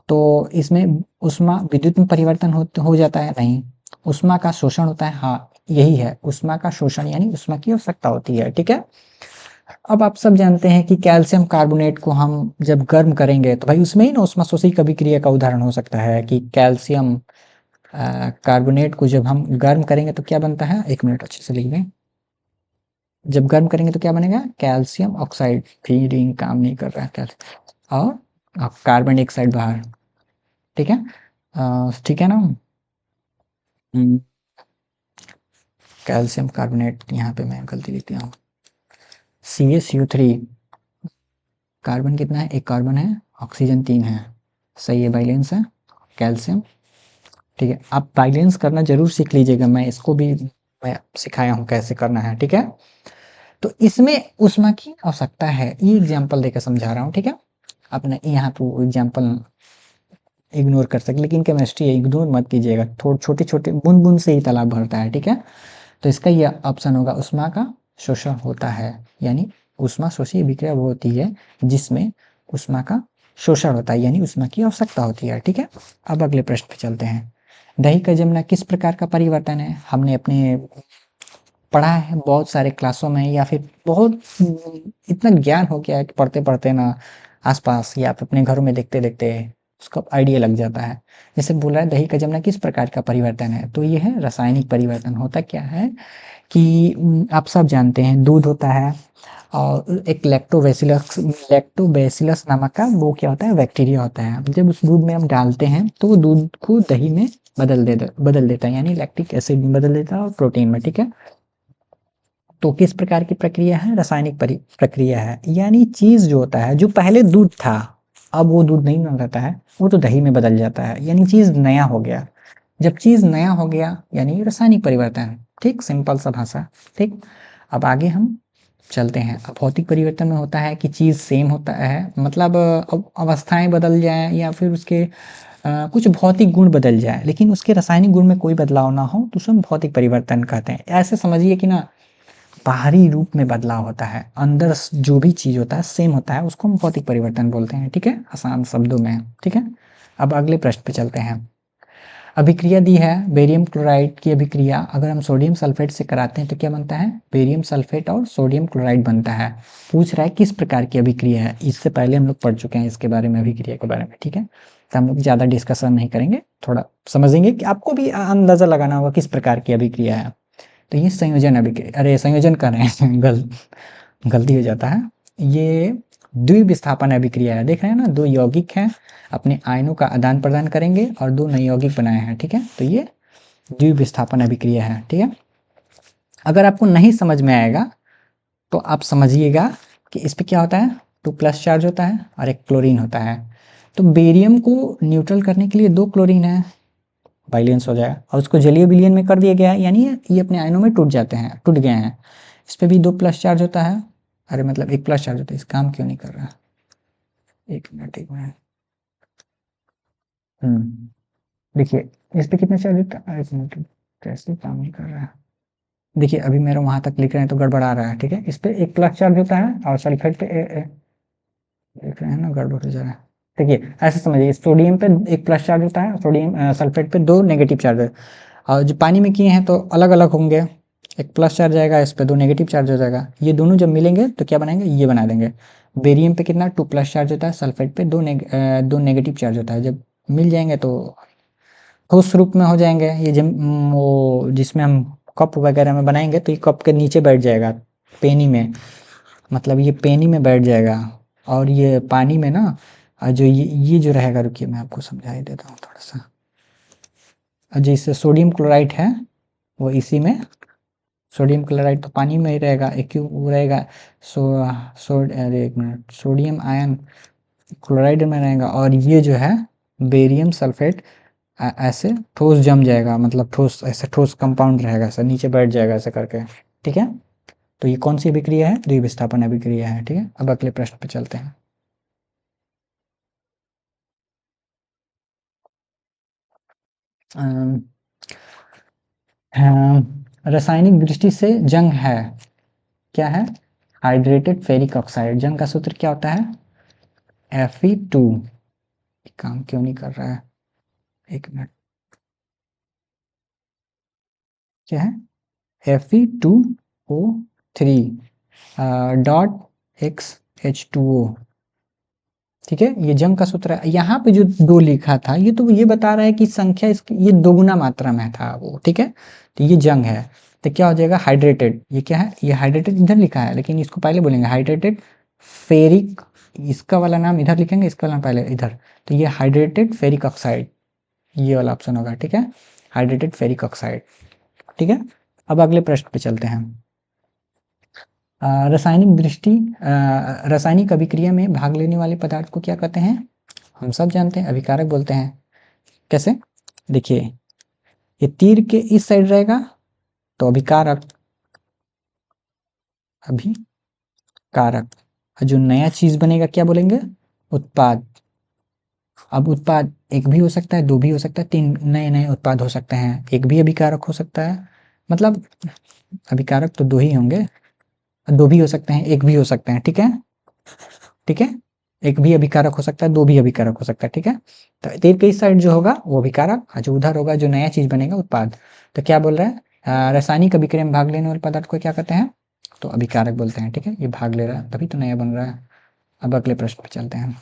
तो इसमें उष्मा विद्युत में परिवर्तन हो जाता है? नहीं। उष्मा का शोषण होता है? हाँ, यही है, उष्मा का शोषण, यानी उष्मा की आवश्यकता होती है, ठीक है। अब आप सब जानते हैं कि कैल्शियम कार्बोनेट को हम जब गर्म करेंगे तो भाई उसमें ही ना उष्मा शोषी अभिक्रिया का उदाहरण हो सकता है, कि कैल्शियम कार्बोनेट को जब हम गर्म करेंगे तो क्या बनता है? एक मिनट अच्छे से लिख दें। जब गर्म करेंगे तो क्या बनेगा? कैल्शियम ऑक्साइड, फीडिंग काम नहीं कर रहा है कैल्शियम, और कार्बन डाइऑक्साइड बाहर, ठीक है। ठीक है ना। कैल्शियम कार्बोनेट, यहाँ पे मैं गलती लिख दिया हूँ, CaCO3। कार्बन कितना है? एक कार्बन है, ऑक्सीजन 3 है, सही है, बैलेंस है कैल्शियम। ठीक है, आप बैलेंस करना जरूर सीख लीजिएगा, मैं इसको भी मैं सिखाया हूँ कैसे करना है, ठीक है। तो इसमें ऊष्मा की आवश्यकता है, ये एग्जाम्पल देकर समझा रहा हूँ, ठीक है। आपने यहाँ तो एग्जाम्पल इग्नोर कर सकते, लेकिन केमिस्ट्री है, इग्नोर मत कीजिएगा, थोड़ी छोटे छोटे बूंद बूंद से ही तालाब भरता है, ठीक है। तो इसका ये ऑप्शन होगा, ऊष्मा का शोषण होता है, यानी ऊष्मा शोषी विक्रिया वो होती है जिसमें ऊष्मा का शोषण होता है, यानी ऊष्मा की आवश्यकता होती है, ठीक है। अब अगले प्रश्न पे चलते हैं। दही का जमना किस प्रकार का परिवर्तन है? हमने अपने पढ़ा है बहुत सारे क्लासों में, या फिर बहुत इतना ज्ञान हो गया है कि पढ़ते पढ़ते ना आसपास या आप अपने घरों में देखते देखते उसका आइडिया लग जाता है। जैसे बोल रहा है दही का जमना किस प्रकार का परिवर्तन है, तो ये है रासायनिक परिवर्तन। होता क्या है कि आप सब जानते हैं दूध होता है, और एक लैक्टोबैसिलस नामक का वो क्या होता है, बैक्टीरिया होता है। जब उस दूध में हम डालते हैं तो वो दूध को दही में बदल देता है, यानी लैक्टिक एसिड में बदल देता है और प्रोटीन में, ठीक है। तो किस प्रकार की प्रक्रिया है? रासायनिक प्रक्रिया है, यानी चीज जो होता है, जो पहले दूध था अब वो दूध नहीं बन रहता है, वो तो दही में बदल जाता है, यानी चीज नया हो गया। जब चीज नया हो गया यानी रासायनिक परिवर्तन, ठीक, सिंपल सा भाषा, ठीक। अब आगे हम चलते हैं। अब भौतिक परिवर्तन में होता है कि चीज सेम होता है, मतलब अब अवस्थाएं बदल जाए या फिर उसके कुछ भौतिक गुण बदल जाए, लेकिन उसके रासायनिक गुण में कोई बदलाव ना हो, तो उसे हम भौतिक परिवर्तन कहते हैं। ऐसे समझिए कि ना बाहरी रूप में बदलाव होता है, अंदर जो भी चीज होता है सेम होता है, उसको हम भौतिक परिवर्तन बोलते हैं, ठीक है, आसान शब्दों में, ठीक है। अब अगले प्रश्न पे चलते हैं। अभिक्रिया दी है बेरियम क्लोराइड की अभिक्रिया, अगर हम सोडियम सल्फेट से कराते हैं तो क्या बनता है? बेरियम सल्फेट और सोडियम क्लोराइड बनता है। पूछ रहा है किस प्रकार की अभिक्रिया है, इससे पहले हम लोग पढ़ चुके हैं इसके बारे में, अभिक्रिया के बारे में, ठीक है। तो हम लोग ज़्यादा डिस्कशन नहीं करेंगे, थोड़ा समझेंगे कि आपको भी अंदाजा लगाना होगा किस प्रकार की अभिक्रिया है। तो ये संयोजन अभिक्रिया, अरे संयोजन कर रहे हैं गलती हो जाता है। ये द्विविस्थापन अभिक्रिया है, देख रहे हैं ना, दो यौगिक हैं, अपने आयनों का आदान प्रदान करेंगे और दो नए यौगिक बनाए हैं, ठीक है। तो ये द्विविस्थापन अभिक्रिया है, ठीक है। अगर आपको नहीं समझ में आएगा तो आप समझिएगा कि इस पे क्या होता है, 2+ चार्ज होता है और एक क्लोरीन होता है। तो बेरियम को न्यूट्रल करने के लिए 2 क्लोरीन है, बैलेंस हो जाएगा, और उसको जलीय विलयन में कर दिया गया है, यानी ये अपने आयनों में टूट गए हैं। इस पे भी 2+ चार्ज होता है, अरे मतलब 1+ चार्ज होता है, इस काम क्यों नहीं कर रहा? एक मिनट एक मिनट। देखिए इस पे कितना चार्ज होता है, एक मिनट, कैसे काम नहीं कर रहा है। देखिए अभी मेरा वहां तक लिख रहे हैं तो गड़बड़ा रहा है, ठीक है। इस पे 1+ चार्ज होता है और सल्फेट पे देख रहे हैं ना, गड़बड़ हो जा रहा है। देखिए ऐसे समझिए, सोडियम पे 1+ चार्ज होता है, सोडियम सल्फेट पे 2 नेगेटिव चार्ज है, और जो पानी में किए हैं तो अलग अलग होंगे, 1+ चार्ज आएगा, इस पे 2 नेगेटिव चार्ज हो जाएगा, ये दोनों जब मिलेंगे तो क्या बनाएंगे, ये बना देंगे। बेरियम पे कितना 2+ चार्ज होता है, सल्फेट पे 2 नेगेटिव चार्ज होता है, जब मिल जाएंगे तो ठोस रूप में हो जाएंगे। ये जब वो जिसमें हम कप वगैरह में बनाएंगे तो ये कप के नीचे बैठ जाएगा, पेनी में, मतलब ये पेनी में बैठ जाएगा, और ये पानी में ना जो ये जो रहेगा, रुकिए मैं आपको समझा ही देता हूँ थोड़ा सा। जैसे सोडियम क्लोराइड है वो इसी में, सोडियम क्लोराइड तो पानी में ही रहेगा, एक वो रहेगा, सो अरे एक मिनट, सोडियम आयन क्लोराइड में रहेगा, और ये जो है बेरियम सल्फेट ऐसे ठोस जम जाएगा, मतलब ठोस ऐसे ठोस कंपाउंड रहेगा, ऐसा नीचे बैठ जाएगा ऐसे करके, ठीक है। तो ये कौन सी अभिक्रिया है? द्विविस्थापन अभिक्रिया है, ठीक है। अब अगले प्रश्न पे चलते हैं। अम, रासायनिक दृष्टि से जंग है, क्या है? Hydrated ferric oxide. जंग का सूत्र क्या होता है? Fe2। काम क्यों नहीं कर रहा है, एक मिनट, क्या है? Fe2O3 डॉट XH2O, ठीक है। ये जंग का सूत्र है। यहाँ पे जो 2 लिखा था ये तो ये बता रहा है कि संख्या इसकी ये दोगुना मात्रा में था वो, ठीक है। तो ये जंग है, तो क्या हो जाएगा? हाइड्रेटेड। ये क्या है? ये हाइड्रेटेड इधर लिखा है, लेकिन इसको पहले बोलेंगे हाइड्रेटेड फेरिक, इसका वाला नाम इधर लिखेंगे, इसका नाम पहले इधर। तो ये हाइड्रेटेड फेरिक ऑक्साइड, ये वाला ऑप्शन होगा, ठीक है। Hydrated ferric oxide. ठीक है, अब अगले प्रश्न पे चलते हैं। रासायनिक अभिक्रिया में भाग लेने वाले पदार्थ को क्या कहते हैं? हम सब जानते हैं, अभिकारक बोलते हैं। कैसे? देखिए, ये तीर के इस साइड रहेगा तो अभिकारक, अभिकारक। जो नया चीज बनेगा क्या बोलेंगे? उत्पाद। अब उत्पाद एक भी हो सकता है, दो भी हो सकता है, तीन नए नए उत्पाद हो सकते हैं। एक भी अभिकारक हो सकता है, मतलब अभिकारक तो दो ही होंगे, दो भी हो सकते हैं, एक भी हो सकते हैं। ठीक है, ठीक है, एक भी अभिकारक हो सकता है, दो भी अभिकारक हो सकता है। ठीक है, तो तीर के इस साइड जो होगा वो अभिकारक, जो उधर होगा जो नया चीज बनेगा उत्पाद। तो क्या बोल रहा है? रासायनिक अभिक्रिया में भाग लेने वाले पदार्थ को क्या कहते हैं? तो अभिकारक बोलते हैं। ठीक है, ये भाग ले रहा है तभी तो नया बन रहा है। अब अगले प्रश्न पे चलते हैं।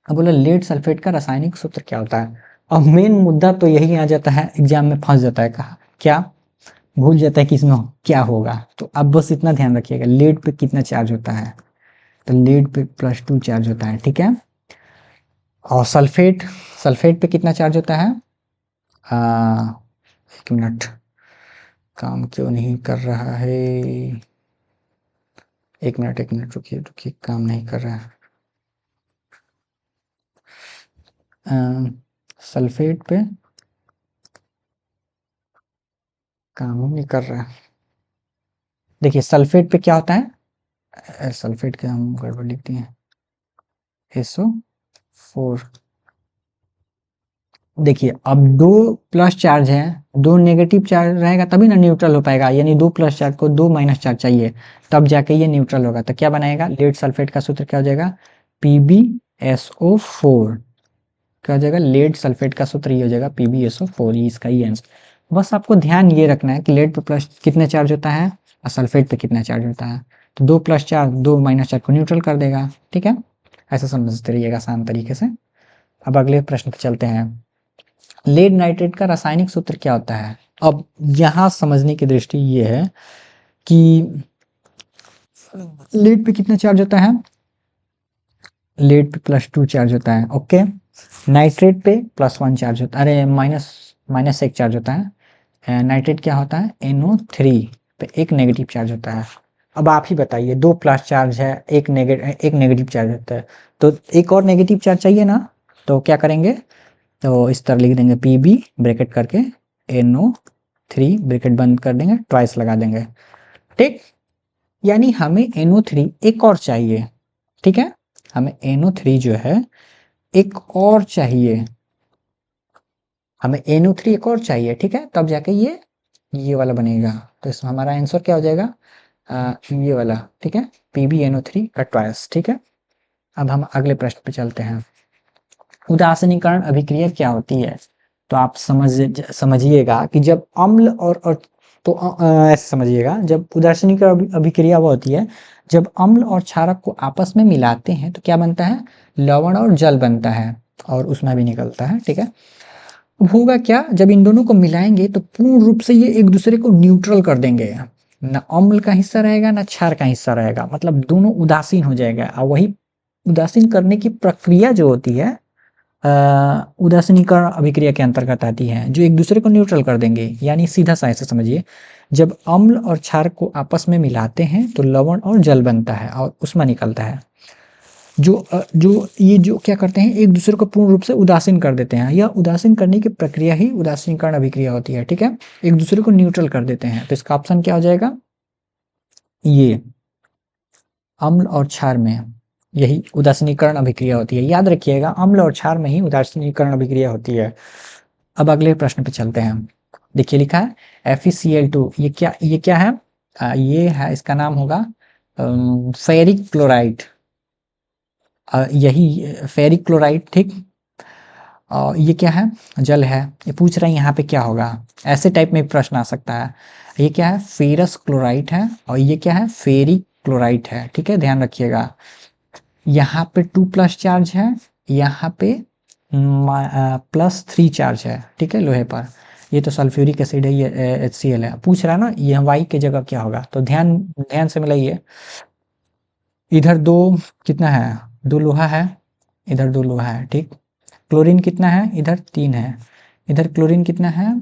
अब बोला लेड सल्फेट का रासायनिक सूत्र क्या होता है? अब मेन मुद्दा तो यही आ जाता है, एग्जाम में फंस जाता है। कहा क्या? भूल जाता है कि इसमें क्या होगा। तो अब बस इतना ध्यान रखिएगा, लेड पे कितना चार्ज होता है? तो लेड पे +2 चार्ज होता है। ठीक है, और सल्फेट, सल्फेट पे कितना चार्ज होता है? एक मिनट, काम क्यों नहीं कर रहा है? एक मिनट रुकिए रुकिए, काम नहीं कर रहा है। सल्फेट पे काम ही नहीं कर रहा है। देखिए सल्फेट पे क्या होता है? सल्फेट के हम गड़बड़ लिख दिए, SO4। देखिए अब दो प्लस चार्ज है, दो नेगेटिव चार्ज रहेगा तभी ना न्यूट्रल हो पाएगा, यानी दो प्लस चार्ज को दो माइनस चार्ज चाहिए, तब जाके ये न्यूट्रल होगा। तो क्या बनाएगा? लेड सल्फेट का सूत्र क्या हो जाएगा? PbSO4। क्या हो जाएगा? लेड सल्फेट का सूत्र ये हो जाएगा PbSO4। ये इसका ही आंसर। बस आपको ध्यान ये रखना है कि लेड पे प्लस कितने चार्ज होता है और सल्फेट पे कितना चार्ज होता है। तो दो प्लस चार्ज दो माइनस चार्ज को न्यूट्रल कर देगा। ठीक है, ऐसा समझते रहिएगा आसान तरीके से। अब अगले प्रश्न पे चलते हैं। लेड नाइट्रेट का रासायनिक सूत्र क्या होता है? अब यहां समझने की दृष्टि ये है कि लेड पे कितना चार्ज होता है? लेड पे +2 चार्ज होता है। ओके, नाइट्रेट पे +1 चार्ज होता है, अरे माइनस 1 चार्ज होता है। नाइट्रेट क्या होता है? NO3 पे एक नेगेटिव चार्ज होता है। अब आप ही बताइए, दो प्लस चार्ज है, एक नेगेटिव चार्ज होता है, तो एक और नेगेटिव चार्ज चाहिए ना, तो क्या करेंगे? तो इस तरह लिख देंगे Pb ब्रैकेट करके NO3 ब्रैकेट बंद कर देंगे, ट्वाइस लगा देंगे। ठीक, यानी हमें NO3 एक और चाहिए। ठीक है, हमें NO3 जो है एक और चाहिए, हमें NO3 एक और चाहिए। ठीक है, तब जाके ये वाला बनेगा। तो इसमें हमारा आंसर क्या हो जाएगा? ये वाला। ठीक है, PbNO3 का ट्वाइस। ठीक है, अब हम अगले प्रश्न पे चलते हैं। उदासीनीकरण अभिक्रिया क्या होती है? तो आप समझिएगा कि जब अम्ल और तो ऐसे समझिएगा, जब उदासीनीकरण अभिक्रिया वो होती है जब अम्ल और क्षारक को आपस में मिलाते हैं तो क्या बनता है? लवण और जल बनता है, और उसमें भी निकलता है। ठीक है, होगा क्या? जब इन दोनों को मिलाएंगे तो पूर्ण रूप से ये एक दूसरे को न्यूट्रल कर देंगे, ना अम्ल का हिस्सा रहेगा ना क्षार का हिस्सा रहेगा, मतलब दोनों उदासीन हो जाएगा। और वही उदासीन करने की प्रक्रिया जो होती है उदासीनीकरण अभिक्रिया के अंतर्गत आती है, जो एक दूसरे को न्यूट्रल कर देंगे। यानी सीधा सा ऐसे समझिए, जब अम्ल और क्षार को आपस में मिलाते हैं तो लवण और जल बनता है और उसमें निकलता है। जो क्या करते हैं, एक दूसरे को पूर्ण रूप से उदासीन कर देते हैं। यह उदासीन करने की प्रक्रिया ही उदासीनीकरण अभिक्रिया होती है। ठीक है, एक दूसरे को न्यूट्रल कर देते हैं। तो इसका ऑप्शन क्या हो जाएगा? ये अम्ल और क्षार में यही उदासीनीकरण अभिक्रिया होती है। याद रखिएगा, अम्ल और क्षार में ही उदासीनीकरण अभिक्रिया होती है। अब अगले प्रश्न पे चलते हैं। देखिए लिखा है FeCl2, ये क्या है? ये है, इसका नाम होगा फेरिक क्लोराइड। यही फेरिक क्लोराइड। ठीक, ये क्या है? जल है। ये पूछ रहे हैं यहाँ पे क्या होगा, ऐसे टाइप में प्रश्न आ सकता है। ये क्या है? फेरस क्लोराइड है, और ये क्या है? फेरिक क्लोराइड है। ठीक है, ध्यान रखिएगा, यहाँ पे 2 प्लस चार्ज है, यहाँ पे +3 चार्ज है। ठीक है, लोहे पर। ये तो सल्फ्यूरिक एसिड है, ये HCl है। पूछ रहा है ना ये वाई की जगह क्या होगा, तो ध्यान ध्यान से मिलाइए। इधर दो कितना है? दो लोहा है, इधर दो लोहा है। ठीक, क्लोरीन कितना है? इधर 3 है, इधर क्लोरीन कितना है,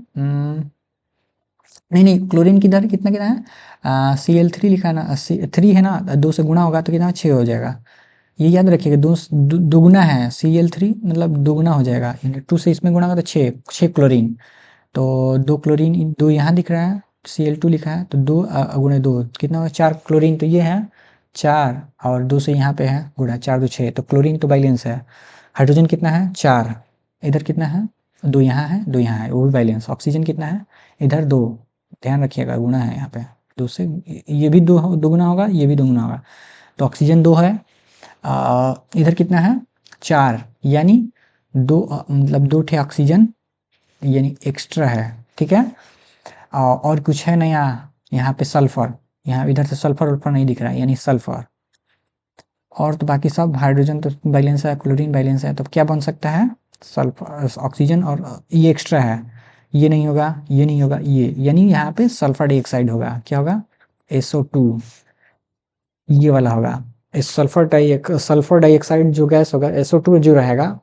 नहीं नहीं, क्लोरीन की इधर कितना कितना है, Cl3 लिखा है ना, 3 है ना, 2 से गुणा होगा तो कितना 6 हो जाएगा। ये याद रखिएगा, दुगुना है Cl3, मतलब दुगुना हो जाएगा, यानी 2 से इसमें गुणा होगा तो 6 क्लोरीन। तो 2 क्लोरीन, 2 यहाँ दिख रहा है, Cl2 लिखा है, तो 2 गुणे 2 कितना होगा 4 क्लोरीन, तो ये है 4, और 2 से यहाँ पे है गुणा, 4 2 6, तो क्लोरीन तो बैलेंस है। हाइड्रोजन कितना है 4, इधर कितना है 2, यहाँ है 2 यहाँ है, वो भी बैलेंस। ऑक्सीजन कितना है इधर 2, ध्यान रखिएगा गुणा है यहाँ पे, 2 से ये भी 2 दोगुना होगा, ये भी दोगुना होगा, तो ऑक्सीजन 2 है। इधर कितना है 4, यानी 2, मतलब 2 ठे ऑक्सीजन यानी एक्स्ट्रा है, ठीक है। और कुछ है नया यहाँ पे, सल्फर, यहाँ इधर से सल्फर वल्फर नहीं दिख रहा है, यानी सल्फर। और तो बाकी सब हाइड्रोजन तो बैलेंस है, क्लोरीन बैलेंस है, तो क्या बन सकता है सल्फर, ऑक्सीजन, और ये एक्स्ट्रा है, ये नहीं होगा, ये नहीं होगा, ये, यानी यहाँ पे सल्फर डाइऑक्साइड होगा, क्या होगा SO2, ये वाला होगा। इस सल्फर डाइऑक्साइड जो गैस होगा, SO2 जो रहेगा,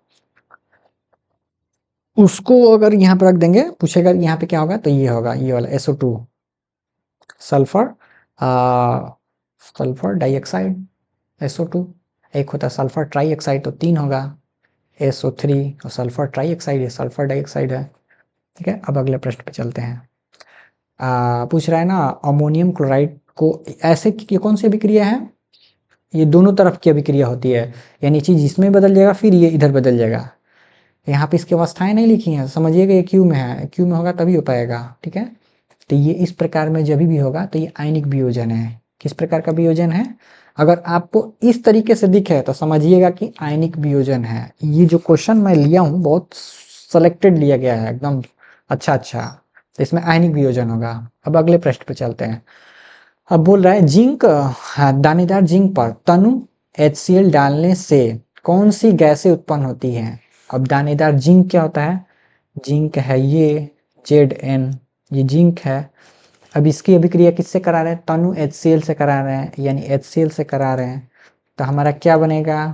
उसको अगर यहाँ पे रख देंगे, पूछेगा यहाँ पे क्या होगा, तो ये होगा, ये वाला SO2, sulphur sulphur dioxide, SO2। एक होता है सल्फर ट्राईऑक्साइड, तो 3 होगा, SO3, और सल्फर ट्राईऑक्साइड, ये सल्फर डाइऑक्साइड है, ठीक है। अब अगले प्रश्न पे चलते हैं। पूछ रहा है ना, अमोनियम क्लोराइड को ऐसे की कौन सी अभिक्रिया है, ये दोनों तरफ की अभिक्रिया होती है, यानी चीज इसमें बदल जाएगा, फिर ये इधर बदल जाएगा। यहाँ पे इसकी अवस्थाएं नहीं लिखी हैं, समझिएगा, ये क्यू में है, क्यू में होगा तभी हो पाएगा, ठीक है। तो ये इस प्रकार में जब भी होगा तो ये आयनिक वियोजन है। किस प्रकार का वियोजन है, अगर आपको इस तरीके से दिखे तो समझिएगा कि आयनिक वियोजन है। ये जो क्वेश्चन मैं लिया हूँ बहुत सेलेक्टेड लिया गया है एकदम, अच्छा अच्छा, तो इसमें आयनिक वियोजन होगा। अब अगले प्रश्न पे चलते हैं। अब बोल रहा है जिंक, दानेदार जिंक पर तनु HCl डालने से कौन सी गैसें उत्पन्न होती हैं। अब दानेदार जिंक क्या होता है, जिंक है ये Zn, ये जिंक है। अब इसकी अभिक्रिया किससे करा रहे हैं, तनु HCl से करा रहे हैं, यानी HCl से करा रहे हैं, तो हमारा क्या बनेगा,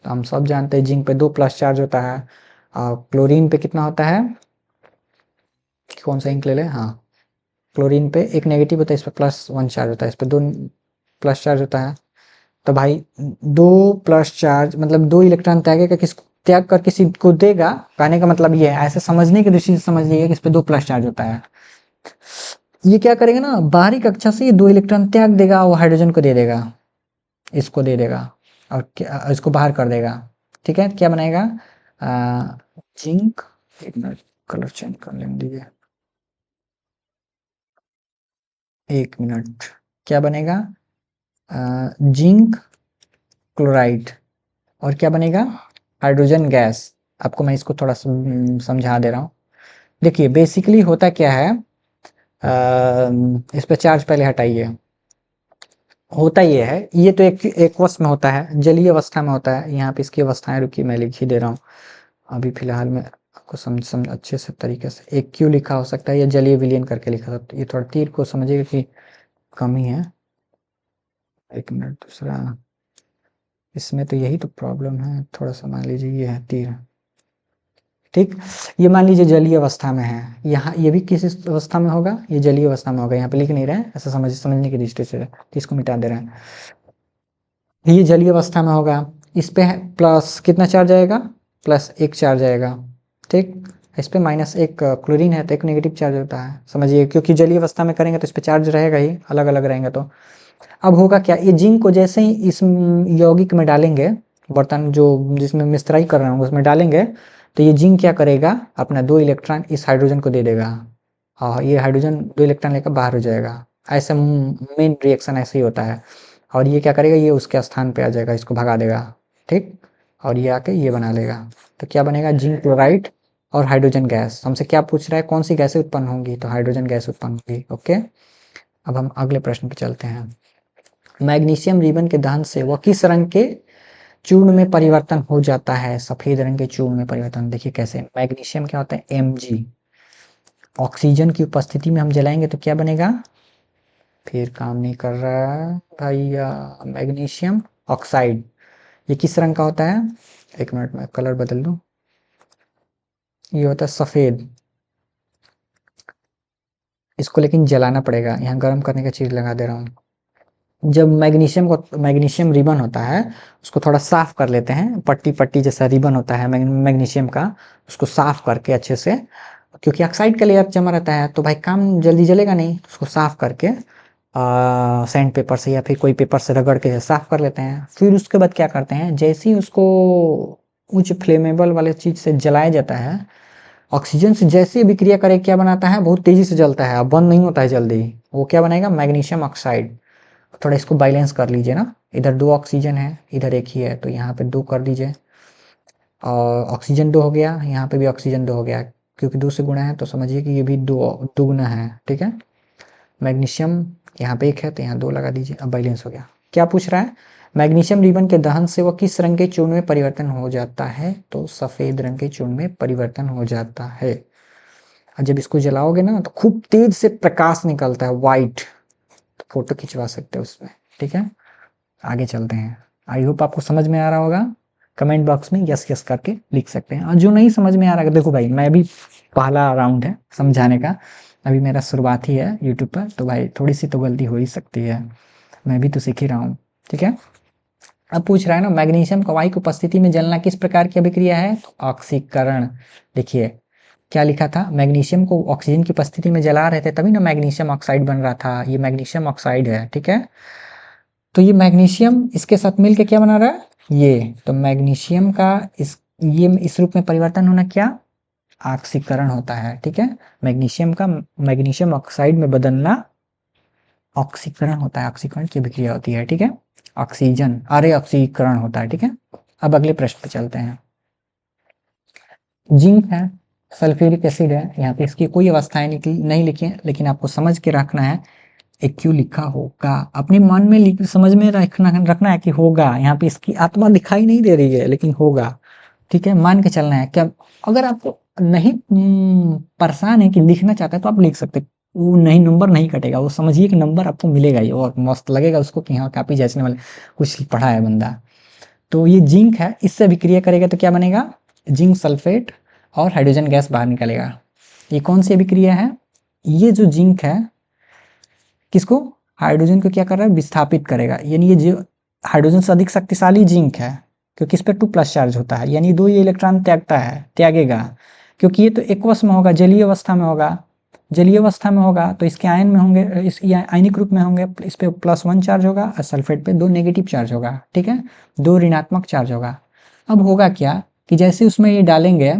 तो हम सब जानते हैं जिंक पे 2 प्लस चार्ज होता है, और क्लोरीन पे कितना होता है, कौन सा इंक ले ले, हाँ, क्लोरीन पे एक नेगेटिव होता है, इस पर +1 चार्ज होता है, इस पर 2 प्लस चार्ज होता है। तो भाई 2 प्लस चार्ज मतलब 2 इलेक्ट्रॉन त्याग कर किसी को देगा, कहने का मतलब ये है, ऐसे समझने की दृष्टि से समझिए कि इस पे 2 प्लस चार्ज होता है। ये क्या करेगा ना, बाहरी कक्षा से ये 2 इलेक्ट्रॉन त्याग देगा, वो हाइड्रोजन को दे देगा, इसको दे देगा, और इसको बाहर कर देगा, ठीक है। क्या बनाएगा, जिंक, एक मिनट कलर चेंज कर लेने दीजिए, एक मिनट, क्या बनेगा, जिंक क्लोराइड, और क्या बनेगा हाइड्रोजन गैस। आपको मैं इसको थोड़ा समझा दे रहा हूँ। देखिए बेसिकली होता क्या है, इस पे चार्ज पहले हटाइए। होता ये है, ये तो एक एक्वस में होता है, जलीय अवस्था में होता है, यहाँ पे इसकी अवस्थाएं रुकी मैं लिख ही दे रहा हूँ अभी फिलहाल में, आपको समझ अच्छे से तरीके से। एक क्यू लिखा हो सकता है या जलीय विलयन करके लिखा था, तो ये थोड़ा तीर को समझिएगा कि कमी है। एक मिनट, दूसरा, इसमें तो यही तो प्रॉब्लम है, थोड़ा सा मान लीजिए ये है तीर, ठीक। ये मान लीजिए जलीय अवस्था में है, यहाँ ये भी किस अवस्था में होगा, ये जलीय अवस्था में होगा, यहाँ पे लिख नहीं रहे हैं, ऐसा समझने की दृष्टि से, तो इसको मिटा दे रहे हैं। ये जलीय अवस्था में होगा, इस पे प्लस कितना चार्ज आएगा, +1 चार्ज आएगा, ठीक। इस पे -1 क्लोरीन है, तो एक नेगेटिव चार्ज होता है, समझिए, क्योंकि जलीय अवस्था में करेंगे तो इस पे चार्ज रहेगा ही, अलग अलग रहेंगे। तो अब होगा क्या, ये जिंक को जैसे ही इस यौगिक में डालेंगे, बर्तन जो जिसमें मिश्राई कर रहे होंगे उसमें डालेंगे, तो ये जिंक क्या करेगा, अपना 2 इलेक्ट्रॉन इस हाइड्रोजन को दे देगा, और ये हाइड्रोजन 2 इलेक्ट्रॉन लेकर बाहर हो जाएगा। ऐसा मेन रिएक्शन ऐसे ही होता है। और ये क्या करेगा, ये उसके स्थान पे आ जाएगा, इसको भगा देगा, ठीक। और ये आके ये बना लेगा, तो क्या बनेगा, जिंक क्लोराइड और हाइड्रोजन गैस। हमसे क्या पूछ रहा है, कौन सी गैसें उत्पन्न होंगी, तो हाइड्रोजन गैस उत्पन्न होगी, ओके। अब हम अगले प्रश्न पे चलते हैं। मैग्नीशियम रिबन के दहन से वह किस रंग के चूर्ण में परिवर्तन हो जाता है, सफेद रंग के चूर्ण में परिवर्तन। देखिए कैसे, मैग्नीशियम क्या होता है Mg, ऑक्सीजन की उपस्थिति में हम जलाएंगे तो क्या बनेगा, फिर काम नहीं कर रहा है भैया, मैग्नीशियम ऑक्साइड। ये किस रंग का होता है, एक मिनट में कलर बदल दूं, ये होता है सफ़ेद, इसको लेकिन जलाना पड़ेगा, यहाँ गर्म करने का चीज़ लगा दे रहा हूँ। जब मैग्नीशियम रिबन होता है, उसको थोड़ा साफ कर लेते हैं, पट्टी पट्टी जैसा रिबन होता है मैग्नीशियम का, उसको साफ करके अच्छे से, क्योंकि ऑक्साइड का लेयर जमा रहता है तो भाई काम जल्दी जलेगा नहीं, उसको साफ करके सैंड पेपर से या फिर कोई पेपर से रगड़ के साफ कर लेते हैं। फिर उसके बाद क्या करते हैं, जैसे ही उसको उच्च फ्लेमेबल वाले चीज़ से जलाया जाता है, ऑक्सीजन से जैसे ही अभिक्रिया करे क्या बनाता है, बहुत तेजी से जलता है, अब बंद नहीं होता है जल्दी। वो क्या बनाएगा, मैग्नीशियम ऑक्साइड। थोड़ा इसको बैलेंस कर लीजिए ना, इधर 2 ऑक्सीजन है, इधर 1 ही है, तो यहाँ पे 2 कर दीजिए, और ऑक्सीजन 2 हो गया, यहाँ पे भी ऑक्सीजन 2 हो गया, क्योंकि 2 से गुणा है तो समझिए कि ये भी 2 दुगुना है, ठीक है। मैग्नीशियम यहाँ पे 1 है तो यहाँ 2 लगा दीजिए, अब बैलेंस हो गया। क्या पूछ रहा है, मैग्नीशियम रिबन के दहन से वह किस रंग के चूर्ण में परिवर्तन हो जाता है, तो सफ़ेद रंग के चूर्ण में परिवर्तन हो जाता है। और जब इसको जलाओगे ना तो खूब तेज से प्रकाश निकलता है, वाइट, तो फोटो खिंचवा सकते हो उसमें, ठीक है। आगे चलते हैं, आई होप आपको समझ में आ रहा होगा, कमेंट बॉक्स में यस यस करके लिख सकते हैं। और जो नहीं समझ में आ रहा है, देखो भाई मैं भी पहला राउंड है समझाने का, अभी मेरा शुरुआत ही है यूट्यूब पर, तो भाई थोड़ी सी तो गलती हो ही सकती है, मैं भी तो सीख ही रहा हूँ, ठीक है। अब पूछ रहा है ना, मैग्नीशियम का वायु की उपस्थिति में जलना किस प्रकार की अभिक्रिया है, तो ऑक्सीकरण। देखिए क्या लिखा था, मैग्नीशियम को ऑक्सीजन की उपस्थिति में जला रहे थे तभी ना मैग्नीशियम ऑक्साइड बन रहा था, ये मैग्नीशियम ऑक्साइड है, ठीक है। तो ये मैग्नीशियम इसके साथ मिलके क्या बना रहा है, ये तो मैग्नीशियम का इस रूप में परिवर्तन होना क्या, ऑक्सीकरण होता है, ठीक है। मैग्नीशियम का मैग्नीशियम ऑक्साइड में बदलना ऑक्सीकरण होता है, ऑक्सीकरण की अभिक्रिया होती है, ठीक है। ऑक्सीजन अरे ऑक्सीकरण होता है, ठीक है। अब अगले प्रश्न पे चलते हैं। जिंक है, सल्फ्यूरिक एसिड है, यहाँ पे इसकी कोई अवस्थाएं नहीं लिखी है, लेकिन आपको समझ के रखना है, एक क्यों लिखा होगा, अपने मन में समझ में रखना है कि होगा, यहाँ पे इसकी आत्मा दिखाई नहीं दे रही है लेकिन होगा, ठीक है, मान के चलना है। क्या अगर आपको नहीं परेशान है कि लिखना चाहते हैं तो आप लिख सकते हैं, वो नहीं नंबर नहीं कटेगा, वो समझिए कि नंबर आपको मिलेगा ही, और मस्त लगेगा उसको कि हाँ काफी जांचने वाले कुछ पढ़ा है बंदा। तो ये जिंक है, इससे अभिक्रिया करेगा तो क्या बनेगा, जिंक सल्फेट और हाइड्रोजन गैस बाहर निकलेगा। ये कौन सी अभिक्रिया है, ये जो जिंक है किसको, हाइड्रोजन को क्या कर रहा है, विस्थापित करेगा, यानी ये जो हाइड्रोजन से अधिक शक्तिशाली जिंक है, क्योंकि इस पर 2 प्लस चार्ज होता है, यानी 2 ये इलेक्ट्रॉन त्यागेगा, क्योंकि ये तो एक्वस में होगा, जलीय अवस्था में होगा, जलीय अवस्था में होगा तो इसके आयन में होंगे, इस आयनिक रूप में होंगे, इस पे +1 चार्ज होगा और सल्फेट पे 2 नेगेटिव चार्ज होगा, ठीक है, 2 ऋणात्मक चार्ज होगा। अब होगा क्या कि जैसे उसमें ये डालेंगे,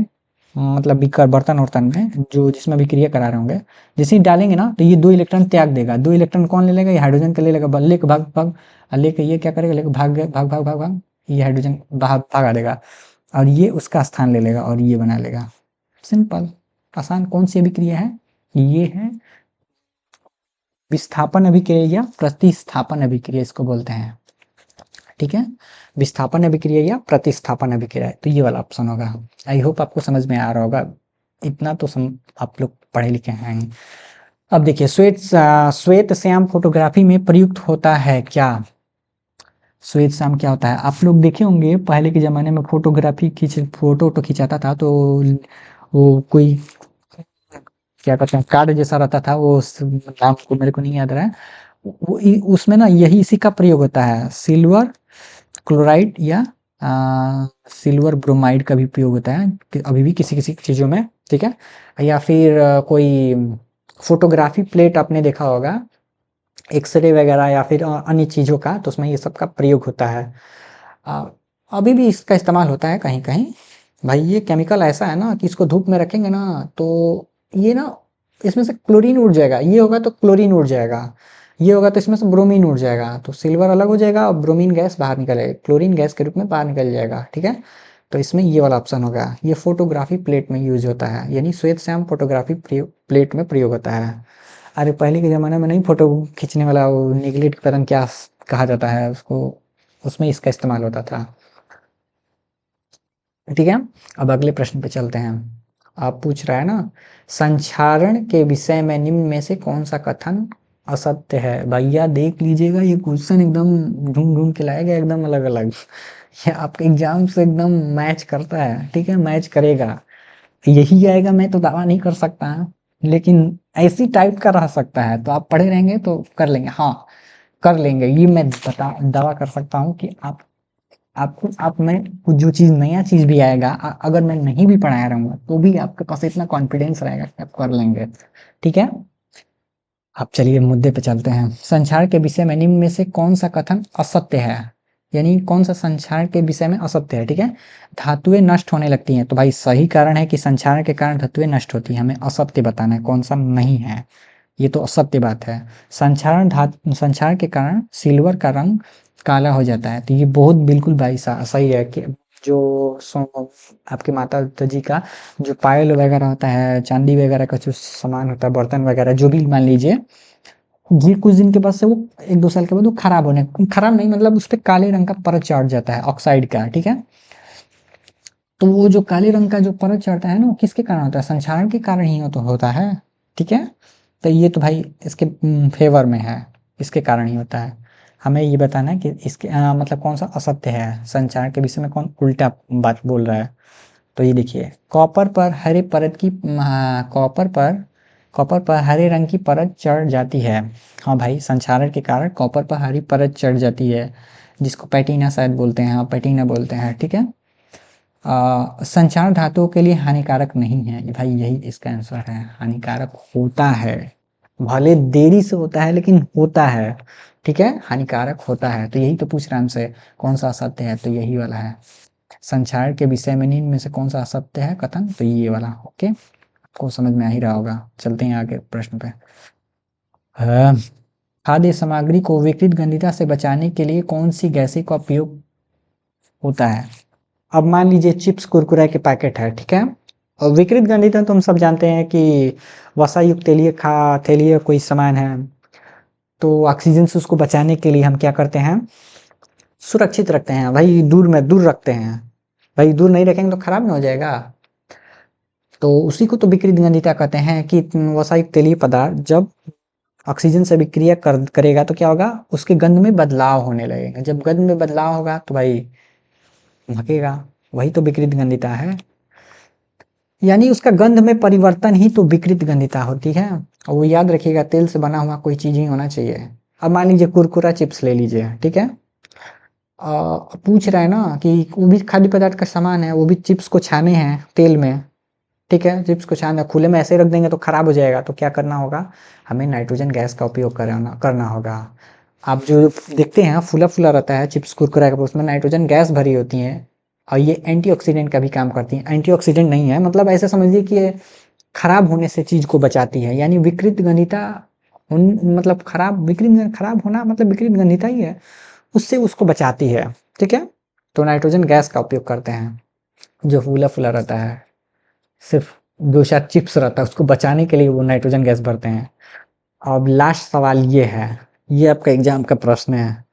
मतलब बीकर बर्तन वर्तन में जो जिसमें भी क्रिया करा रहे होंगे, जैसे ही डालेंगे ना तो ये 2 इलेक्ट्रॉन त्याग देगा, 2 इलेक्ट्रॉन कौन ले लेगा, ये हाइड्रोजन का ले लेगा, लेके भाग भाग, और लेके ये क्या करेगा, लेके भाग गया, भाग भाग भाग भाग, ये हाइड्रोजन भागा देगा, और ये उसका स्थान ले लेगा और ये बना लेगा। सिंपल, आसान। कौन सी अभिक्रिया है, ये है विस्थापन अभिक्रिया या प्रतिस्थापन अभिक्रिया इसको बोलते हैं, ठीक है। विस्थापन अभिक्रिया या प्रतिस्थापन अभिक्रिया, तो ये वाला ऑप्शन होगा। आई होप आपको समझ में आ रहा होगा, इतना तो आप लोग पढ़े लिखे हैं। अब देखिए श्वेत श्याम फोटोग्राफी में प्रयुक्त होता है क्या, श्वेत श्याम क्या होता है, आप लोग देखे होंगे पहले के जमाने में फोटोग्राफी फोटो तो खिंचाता था तो वो कोई क्या कहते हैं कार्ड जैसा रहता था, वो नाम को मेरे को नहीं याद रहा है, वो उसमें ना यही इसी का प्रयोग होता है, सिल्वर क्लोराइड या सिल्वर ब्रोमाइड का भी प्रयोग होता है अभी भी किसी किसी चीज़ों में, ठीक है। या फिर कोई फोटोग्राफी प्लेट आपने देखा होगा, एक्सरे वगैरह या फिर अन्य चीज़ों का, तो उसमें ये सब का प्रयोग होता है। अ, अभी भी इसका इस्तेमाल होता है कहीं कहीं। भाई ये केमिकल ऐसा है ना कि इसको धूप में रखेंगे ना तो ये ना इसमें से क्लोरीन उड़ जाएगा, ये होगा तो क्लोरीन उड़ जाएगा, ये होगा तो इसमें से ब्रोमीन उड़ जाएगा, तो सिल्वर अलग हो जाएगा और ब्रोमीन गैस बाहर निकलेगा, क्लोरीन गैस के रूप में बाहर निकल जाएगा, ठीक है। तो इसमें ये वाला ऑप्शन होगा, ये फोटोग्राफी प्लेट में यूज होता है, यानी श्वेत श्याम फोटोग्राफी प्लेट में प्रयोग होता है। अरे पहले के ज़माने में नहीं, फोटो खींचने वाला वो निगलेट पैटर्न क्या कहा जाता है उसको, उसमें इसका इस्तेमाल होता था, ठीक है। अब अगले प्रश्न पे चलते हैं। आप पूछ रहा है ना, संक्षारण के विषय में निम्न में से कौन सा कथन असत्य है, भैया देख लीजिएगा ये क्वेश्चन एकदम ढूंढ ढूंढ के लाएगा, एकदम अलग अलग, ये आपके एग्जाम से एकदम मैच करता है, ठीक है, मैच करेगा। यही आएगा मैं तो दावा नहीं कर सकता, लेकिन ऐसी टाइप का रह सकता है, तो आप पढ़े रहेंगे तो कर लेंगे। हाँ, कर लेंगे, ये मैं दावा कर सकता हूँ कि आपको आप में कुछ जो चीज़ नया चीज़ भी आएगा, अगर मैं नहीं भी पढ़ाया रहूँगा तो भी आपके पास इतना कॉन्फिडेंस रहेगा कि आप कर लेंगे। ठीक है? अब चलिए मुद्दे पे चलते हैं। संचार के विषय में निम्न में से कौन-सा कथन असत्य है? यानी कौन-सा संचार के विषय में असत्य है, ठीक है? धातुएँ नष्ट होने लगती हैं, तो भाई सही कारण है कि संचार के कारण धातुएँ नष्ट होती हैं, हमें असत्य बताना है, कौन-सा नहीं है। ये तो असत्य बात है। संचार के कारण सिल्वर का रंग काला हो जाता है, तो ये बहुत बिल्कुल भाई सही है कि जो आपके माता जी का जो पायल वगैरह होता है, चांदी वगैरह का जो सामान होता है, बर्तन वगैरह जो भी मान लीजिए, ये कुछ दिन के बाद से वो 1-2 साल के बाद वो खराब नहीं, मतलब उस पे काले रंग का परत चढ़ जाता है ऑक्साइड का, ठीक है? तो वो जो काले रंग का जो परत चढ़ता है ना, वो किसके कारण होता है? संक्षारण के कारण ही तो होता है, ठीक है? तो ये तो भाई इसके फेवर में है, इसके कारण ही होता है। हमें ये बताना है कि इसके मतलब कौन सा असत्य है, संचार के विषय में कौन उल्टा बात बोल रहा है। तो ये देखिए, कॉपर पर हरे रंग की परत चढ़ जाती है। हाँ भाई, संक्षारण के कारण कॉपर पर हरी परत चढ़ जाती है, जिसको पैटीना शायद बोलते हैं, हाँ पैटीना बोलते हैं, ठीक है? संचार धातुओं के लिए हानिकारक नहीं है, भाई यही इसका आंसर है, हानिकारक होता है, भले देरी से होता है लेकिन होता है, ठीक है? हानिकारक होता है, तो यही तो पूछ रहा है हमसे कौन सा असत्य है, तो यही वाला है। संचार के विषय में निम्न में से कौन सा असत्य है कथन, तो ये वाला। ओके, आपको समझ में आ ही रहा होगा। चलते हैं आगे प्रश्न पे। अ, खाद्य सामग्री को विकृत गंधिता से बचाने के लिए कौन सी गैसें का उपयोग होता है? अब मान लीजिए चिप्स कुरकुरे के पैकेट है, ठीक है? और विकृत गंधिता तो हम सब जानते हैं कि वसा युक्त तेलीय कोई सामान है, तो ऑक्सीजन से उसको बचाने के लिए हम क्या करते हैं, सुरक्षित रखते हैं भाई, दूर रखते हैं। भाई दूर नहीं रखेंगे तो खराब ना हो जाएगा, तो उसी को तो विकृत गंधिता कहते हैं कि वसायुक्त तेलीय पदार्थ जब ऑक्सीजन से विक्रिया करेगा तो क्या होगा, उसके गंध में बदलाव होने लगेगा, जब गंध में बदलाव होगा तो भाई महकेगा, वही तो विकृत गंधिता है। यानी उसका गंध में परिवर्तन ही तो विकृत गंधिता होती है, और वो याद रखिएगा, तेल से बना हुआ कोई चीज ही होना चाहिए। अब मान लीजिए कुरकुरा चिप्स ले लीजिए, ठीक है? पूछ रहा है ना कि वो भी खाद्य पदार्थ का सामान है, वो भी चिप्स को छाने हैं तेल में, ठीक है? चिप्स को छाना, खुले में ऐसे रख देंगे तो खराब हो जाएगा, तो क्या करना होगा, हमें नाइट्रोजन गैस का उपयोग करना होगा। आप जो देखते हैं फूला फूला रहता है चिप्स कुरकुरा का, उसमें नाइट्रोजन गैस भरी होती है, और ये एंटीऑक्सीडेंट का भी काम करती है। एंटीऑक्सीडेंट नहीं है, मतलब ऐसा समझिए कि ये खराब होने से चीज को बचाती है, यानी विकृत गंधिता मतलब खराब होना मतलब विकृत गंधिता ही है, उससे उसको बचाती है, ठीक है? तो नाइट्रोजन गैस का उपयोग करते हैं, जो फूला फूला रहता है, सिर्फ दो चार चिप्स रहता है, उसको बचाने के लिए वो नाइट्रोजन गैस भरते हैं। अब लास्ट सवाल ये है, ये आपका एग्जाम का प्रश्न है,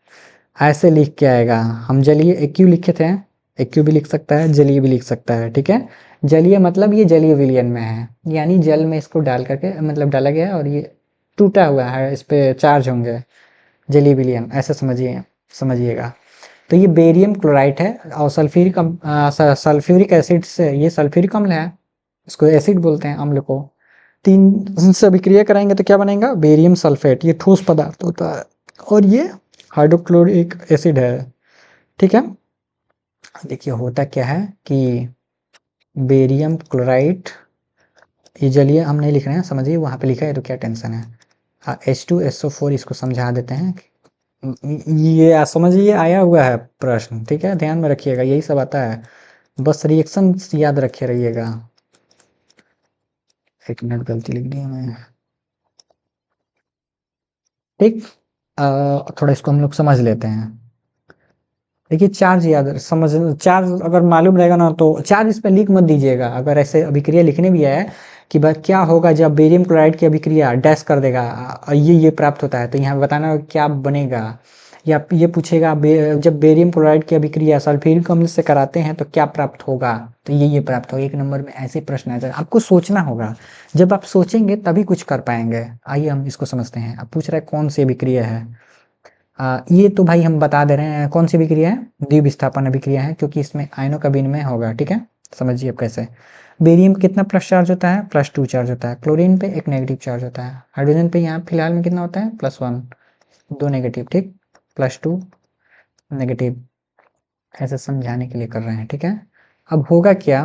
ऐसे लिख के आएगा, हम जलीय एक्यू लिखे थे, एक्यू भी लिख सकता है, जलीय भी लिख सकता है, ठीक है? जलीय मतलब ये जलीय विलयन में है, यानी जल में इसको डाल करके मतलब डाला गया है और ये टूटा हुआ है, इस पे चार्ज होंगे, जलीय विलयन ऐसे समझिएगा। तो ये बेरियम क्लोराइड है, और सल्फ्यूरिक एसिड से, ये सल्फ्यूरिक अम्ल है, इसको एसिड बोलते हैं अम्ल को। तीन से अभिक्रिया कराएंगे तो क्या बनेगा, बेरियम सल्फेट, ये ठोस पदार्थ होता है, और ये हाइड्रोक्लोरिक एसिड है, ठीक है? देखिए होता क्या है कि बेरियम क्लोराइड, ये जलीय हम नहीं लिख रहे हैं, समझिए वहाँ पे लिखा है तो क्या टेंशन है। H2SO4 इसको समझा देते हैं, ये समझिए आया हुआ है प्रश्न, ठीक है? ध्यान में रखिएगा, यही सब आता है, बस रिएक्शन याद रखे रहिएगा। एक मिनट, गलती लिख दी मैंने, ठीक? थोड़ा इसको हम लोग समझ लेते हैं। देखिए चार्ज अगर मालूम रहेगा ना, तो चार्ज इस पे लिख मत दीजिएगा, अगर ऐसे अभिक्रिया लिखने भी है कि क्या होगा जब बेरियम क्लोराइड की अभिक्रिया डैश कर देगा, ये प्राप्त होता है, तो यहाँ बताना क्या बनेगा, या ये पूछेगा जब बेरियम क्लोराइड की अभिक्रिया सल्फ्यूरिक अम्ल से कराते हैं तो क्या प्राप्त होगा, तो ये प्राप्त होगा। 1 नंबर में ऐसे प्रश्न आ जाए, आपको सोचना होगा, जब आप सोचेंगे तभी कुछ कर पाएंगे। आइए हम इसको समझते हैं। अब पूछ रहा है कौन सी अभिक्रिया है, ये तो भाई हम बता दे रहे हैं कौन सी अभिक्रिया है, द्विविस्थापन अभिक्रिया है, क्योंकि इसमें आयनों का विनिमय होगा, ठीक है? समझिए अब कैसे। बेरियम कितना प्लस चार्ज होता है, +2 चार्ज होता है। क्लोरीन पे एक नेगेटिव चार्ज होता है। हाइड्रोजन पे यहाँ फिलहाल में कितना होता है, +1, 2 नेगेटिव, ठीक, +2 नेगेटिव, ऐसे समझाने के लिए कर रहे हैं, ठीक है। अब होगा क्या,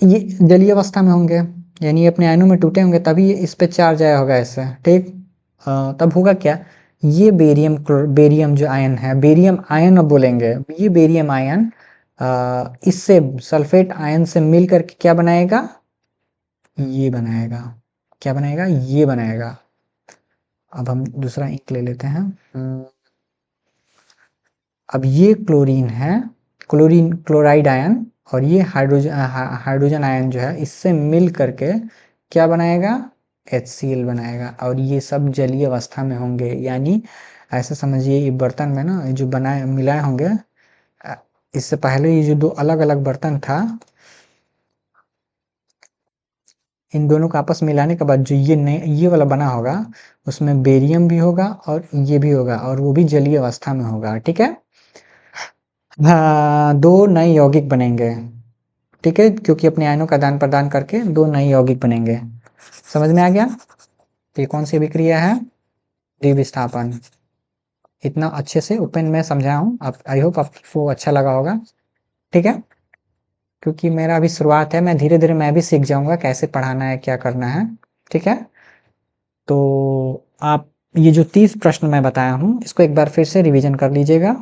ये जलीय अवस्था में होंगे, यानी अपने आयनों में टूटे होंगे, तभी इस पे चार्ज आया होगा ऐसे, ठीक। तब होगा क्या, ये बेरियम जो आयन है, बेरियम आयन अब बोलेंगे, ये बेरियम आयन इससे सल्फेट आयन से मिल करके क्या बनाएगा, ये बनाएगा, क्या बनाएगा, ये बनाएगा। अब हम दूसरा इंक ले लेते हैं। अब ये क्लोरीन है, क्लोरीन क्लोराइड आयन, और ये हाइड्रोजन आयन जो है, इससे मिल करके क्या बनाएगा, HCl बनाएगा, और ये सब जलीय अवस्था में होंगे। यानी ऐसे समझिए, ये बर्तन में ना जो बनाए मिलाए होंगे, इससे पहले ये जो दो अलग अलग बर्तन था, इन दोनों को आपस में मिलाने के बाद जो ये वाला बना होगा, उसमें बेरियम भी होगा और ये भी होगा, और वो भी जलीय अवस्था में होगा, ठीक है। हाँ, दो नए यौगिक बनेंगे, ठीक है, क्योंकि अपने आयनों का आदान प्रदान करके दो नए यौगिक बनेंगे। समझ में आ गया, तो ये कौन सी अभिक्रिया है, द्विविस्थापन। इतना अच्छे से ओपन में समझाया हूँ, आप, आई होप आपको अच्छा लगा होगा, ठीक है। क्योंकि मेरा अभी शुरुआत है, मैं धीरे धीरे मैं भी सीख जाऊंगा कैसे पढ़ाना है, क्या करना है, ठीक है। तो आप ये जो 30 प्रश्न मैं बताया हूँ, इसको एक बार फिर से रिवीजन कर लीजिएगा,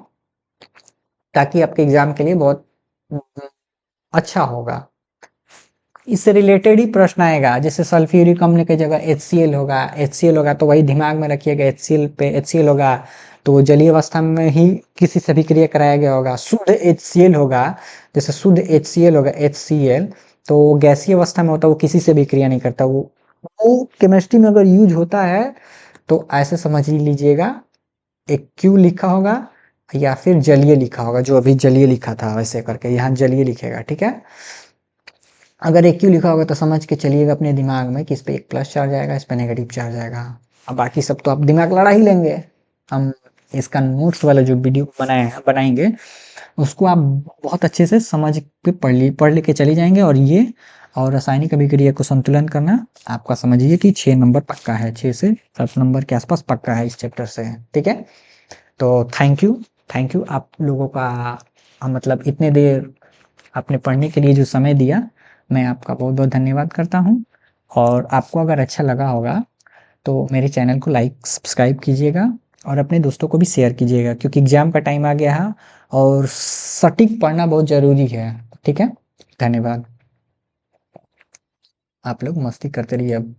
ताकि आपके एग्जाम के लिए बहुत अच्छा होगा। इससे रिलेटेड ही प्रश्न आएगा, जैसे सल्फ्यूरिक अम्ल की जगह HCl होगा, तो वही दिमाग में रखिएगा, HCl पे HCl होगा, तो जलीय अवस्था में ही किसी से भी क्रिया कराया गया होगा। शुद्ध HCl होगा, जैसे शुद्ध HCl होगा, HCl, तो वो गैसीय अवस्था में होता है, वो किसी से भी क्रिया नहीं करता, वो केमिस्ट्री में अगर यूज होता है तो ऐसे समझ ही लीजिएगा, एक Q लिखा होगा या फिर जलीय लिखा होगा, जो अभी जलीय लिखा था वैसे करके यहाँ जलीय लिखेगा, ठीक है। अगर एक क्यू लिखा होगा तो समझ के चलिएगा अपने दिमाग में कि इस पे एक प्लस चार्ज आएगा, इस पे नेगेटिव चार्ज आएगा। अब बाकी सब तो आप दिमाग लड़ा ही लेंगे। हम इसका नोट्स वाला जो वीडियो बनाएंगे, उसको आप बहुत अच्छे से समझ के पढ़ लेके चले जाएंगे, और ये और रासायनिक अभिक्रिया को संतुलन करना आपका समझिए कि 6 नंबर पक्का है, 6 से 7 नंबर के आसपास पक्का है इस चैप्टर से, ठीक है। तो थैंक यू आप लोगों का, मतलब इतने देर आपने पढ़ने के लिए जो समय दिया, मैं आपका बहुत बहुत धन्यवाद करता हूँ। और आपको अगर अच्छा लगा होगा तो मेरे चैनल को लाइक सब्सक्राइब कीजिएगा, और अपने दोस्तों को भी शेयर कीजिएगा, क्योंकि एग्ज़ाम का टाइम आ गया है और सटीक पढ़ना बहुत ज़रूरी है, ठीक है। धन्यवाद, आप लोग मस्ती करते रहिए अब।